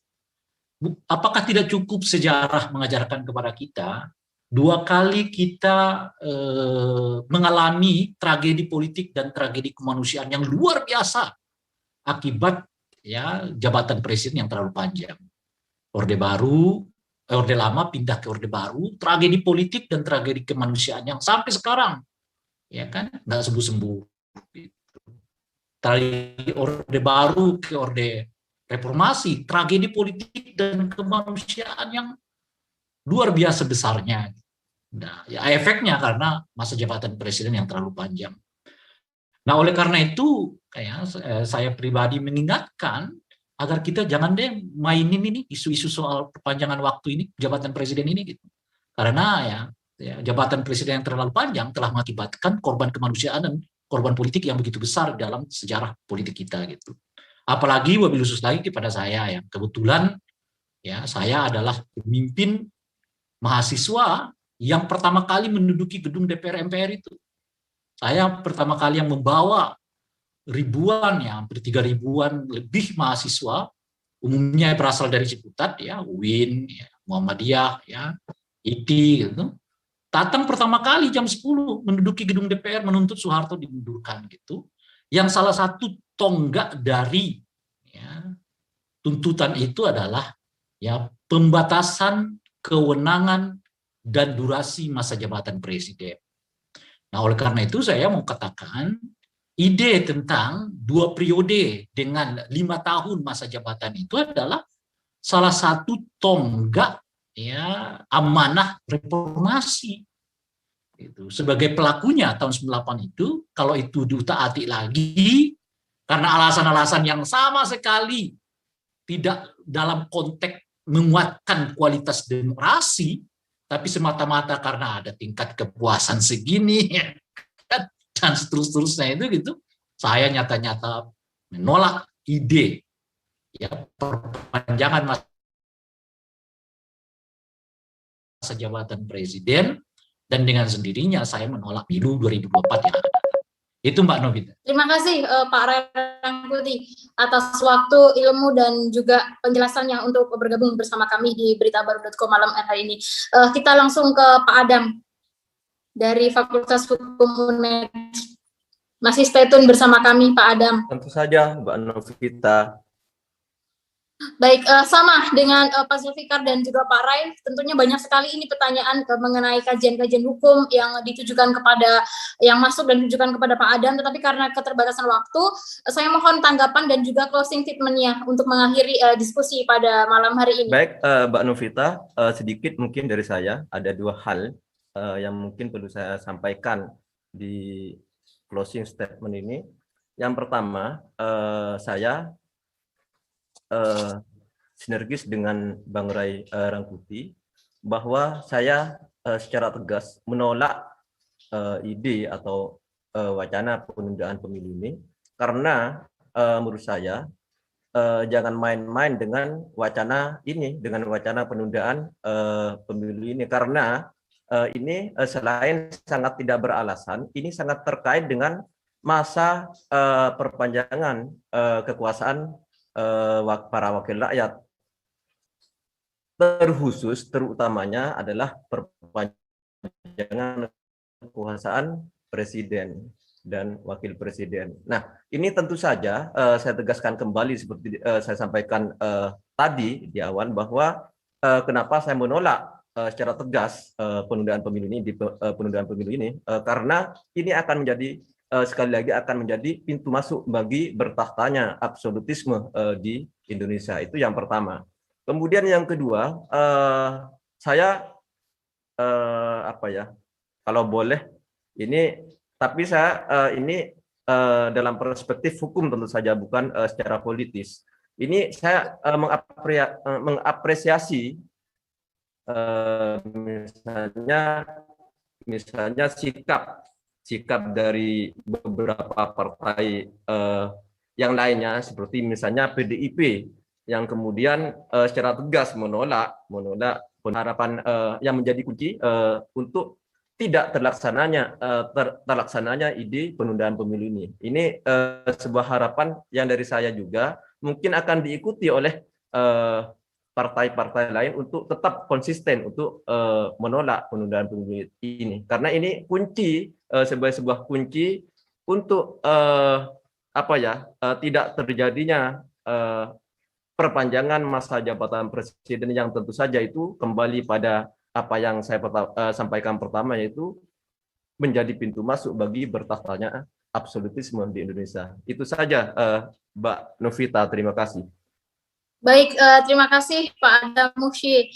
Apakah tidak cukup sejarah mengajarkan kepada kita 2 kali kita mengalami tragedi politik dan tragedi kemanusiaan yang luar biasa akibat ya jabatan presiden yang terlalu panjang. Orde lama pindah ke Orde Baru, tragedi politik dan tragedi kemanusiaan yang sampai sekarang ya kan nggak sembuh-sembuh. Dari Orde Baru ke Orde Reformasi, tragedi politik dan kemanusiaan yang luar biasa besarnya. Nah, ya efeknya karena masa jabatan presiden yang terlalu panjang. Nah, oleh karena itu, saya pribadi mengingatkan agar kita jangan deh mainin ini isu-isu soal perpanjangan waktu ini jabatan presiden ini gitu. Karena ya jabatan presiden yang terlalu panjang telah mengakibatkan korban kemanusiaan dan korban politik yang begitu besar dalam sejarah politik kita gitu. Apalagi wabil khusus lagi kepada saya yang kebetulan ya saya adalah pemimpin mahasiswa yang pertama kali menduduki gedung DPR MPR itu. Saya pertama kali yang membawa ribuan, ya hampir 3.000-an lebih mahasiswa, umumnya berasal dari Ciputat, ya UIN, ya, Muhammadiyah, ya ITI, gitu. Datang pertama kali jam 10 menduduki gedung DPR menuntut Soeharto dimundurkan gitu. Yang salah satu tonggak dari ya, tuntutan itu adalah ya pembatasan kewenangan dan durasi masa jabatan presiden. Nah, oleh karena itu saya mau katakan ide tentang 2 periode dengan 5 tahun masa jabatan itu adalah salah satu tonggak ya amanah reformasi. Itu sebagai pelakunya tahun 98 itu, kalau itu diutaati lagi karena alasan-alasan yang sama sekali tidak dalam konteks menguatkan kualitas demokrasi, tapi semata-mata karena ada tingkat kepuasan segini dan seterusnya itu gitu, saya nyata-nyata menolak ide ya perpanjangan masa jabatan presiden, dan dengan sendirinya saya menolak pemilu 2024 yang akan datang. Itu Mbak Novita. Terima kasih Pak Rangkuti atas waktu, ilmu, dan juga penjelasannya untuk bergabung bersama kami di beritabaru.com malam hari ini. Kita langsung ke Pak Adam dari Fakultas Hukum UNED. Masih stay tune bersama kami Pak Adam. Tentu saja Mbak Novita. Baik, sama dengan Pak Zulfikar dan juga Pak Rai, tentunya banyak sekali ini pertanyaan mengenai kajian-kajian hukum yang ditujukan kepada, yang masuk dan ditujukan kepada Pak Adam, tetapi karena keterbatasan waktu, saya mohon tanggapan dan juga closing statement-nya untuk mengakhiri diskusi pada malam hari ini. Baik, Mbak Novita, sedikit mungkin dari saya, ada 2 hal yang mungkin perlu saya sampaikan di closing statement ini. Yang pertama, saya sinergis dengan Bang Rai Rangkuti bahwa saya secara tegas menolak ide atau wacana penundaan pemilu ini, karena menurut saya jangan main-main dengan wacana ini, dengan wacana penundaan pemilu ini, karena ini selain sangat tidak beralasan, ini sangat terkait dengan masa perpanjangan kekuasaan para wakil rakyat, terutamanya adalah perpanjangan kekuasaan presiden dan wakil presiden. Nah, ini tentu saja saya tegaskan kembali seperti saya sampaikan tadi di awal, bahwa kenapa saya menolak secara tegas penundaan pemilu ini, karena ini akan menjadi sekali lagi akan menjadi pintu masuk bagi bertahtanya absolutisme di Indonesia. Itu yang pertama. Kemudian yang kedua, saya kalau boleh ini, tapi saya ini dalam perspektif hukum tentu saja, bukan secara politis. Ini saya mengapresiasi misalnya sikap dari beberapa partai yang lainnya, seperti misalnya PDIP yang kemudian secara tegas menolak harapan yang menjadi kunci untuk tidak terlaksananya ide penundaan pemilu ini. Ini sebuah harapan yang dari saya juga mungkin akan diikuti oleh partai-partai lain untuk tetap konsisten untuk menolak penundaan pemilu ini, karena ini kunci, sebuah kunci untuk tidak terjadinya perpanjangan masa jabatan presiden, yang tentu saja itu kembali pada apa yang saya sampaikan pertama, yaitu menjadi pintu masuk bagi bertahtanya absolutisme di Indonesia. Itu saja Mbak Novita, terima kasih. Baik, terima kasih Pak Adam Muhsyi.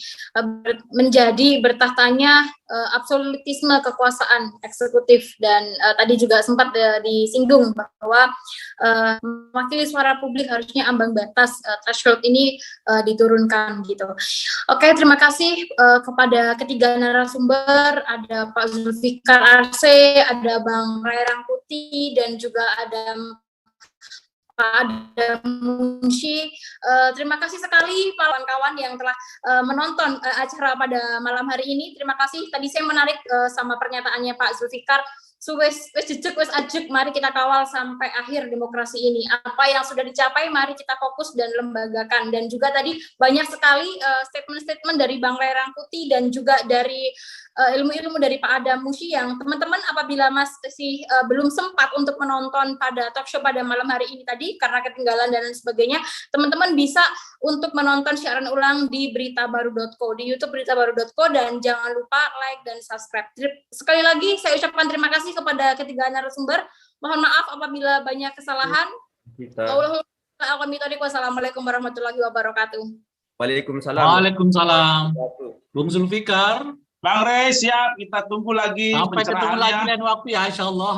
Menjadi bertahtanya absolutisme kekuasaan eksekutif, dan tadi juga sempat disinggung bahwa mewakili suara publik harusnya ambang batas threshold ini diturunkan gitu. Oke, terima kasih kepada ketiga narasumber, ada Pak Zulfikar Arse, ada Bang Ray Rangkuti, dan juga ada Pak Adam Muhsyi. Terima kasih sekali para kawan-kawan yang telah menonton acara pada malam hari ini. Terima kasih. Tadi saya menarik sama pernyataannya Pak Zulfikar. Wes ajek, mari kita kawal sampai akhir demokrasi ini. Apa yang sudah dicapai, mari kita fokus dan lembagakan. Dan juga tadi banyak sekali statement-statement dari Bang Ray Rangkuti dan juga dari ilmu-ilmu dari Pak Adam Muhsyi yang teman-teman apabila masih belum sempat untuk menonton pada talk show pada malam hari ini tadi karena ketinggalan dan lain sebagainya, teman-teman bisa untuk menonton siaran ulang di beritabaru.co, di YouTube beritabaru.co, dan jangan lupa like dan subscribe. Sekali lagi saya ucapkan terima kasih kepada ketiga narasumber. Mohon maaf apabila banyak kesalahan. Wassalamualaikum warahmatullahi wabarakatuh. Waalaikumsalam. Waalaikumsalam. Bung Zulfikar. Bang Ray siap, kita tunggu lagi Sampai ketemu pencerahannya. lagi lain waktu ya, insya Allah.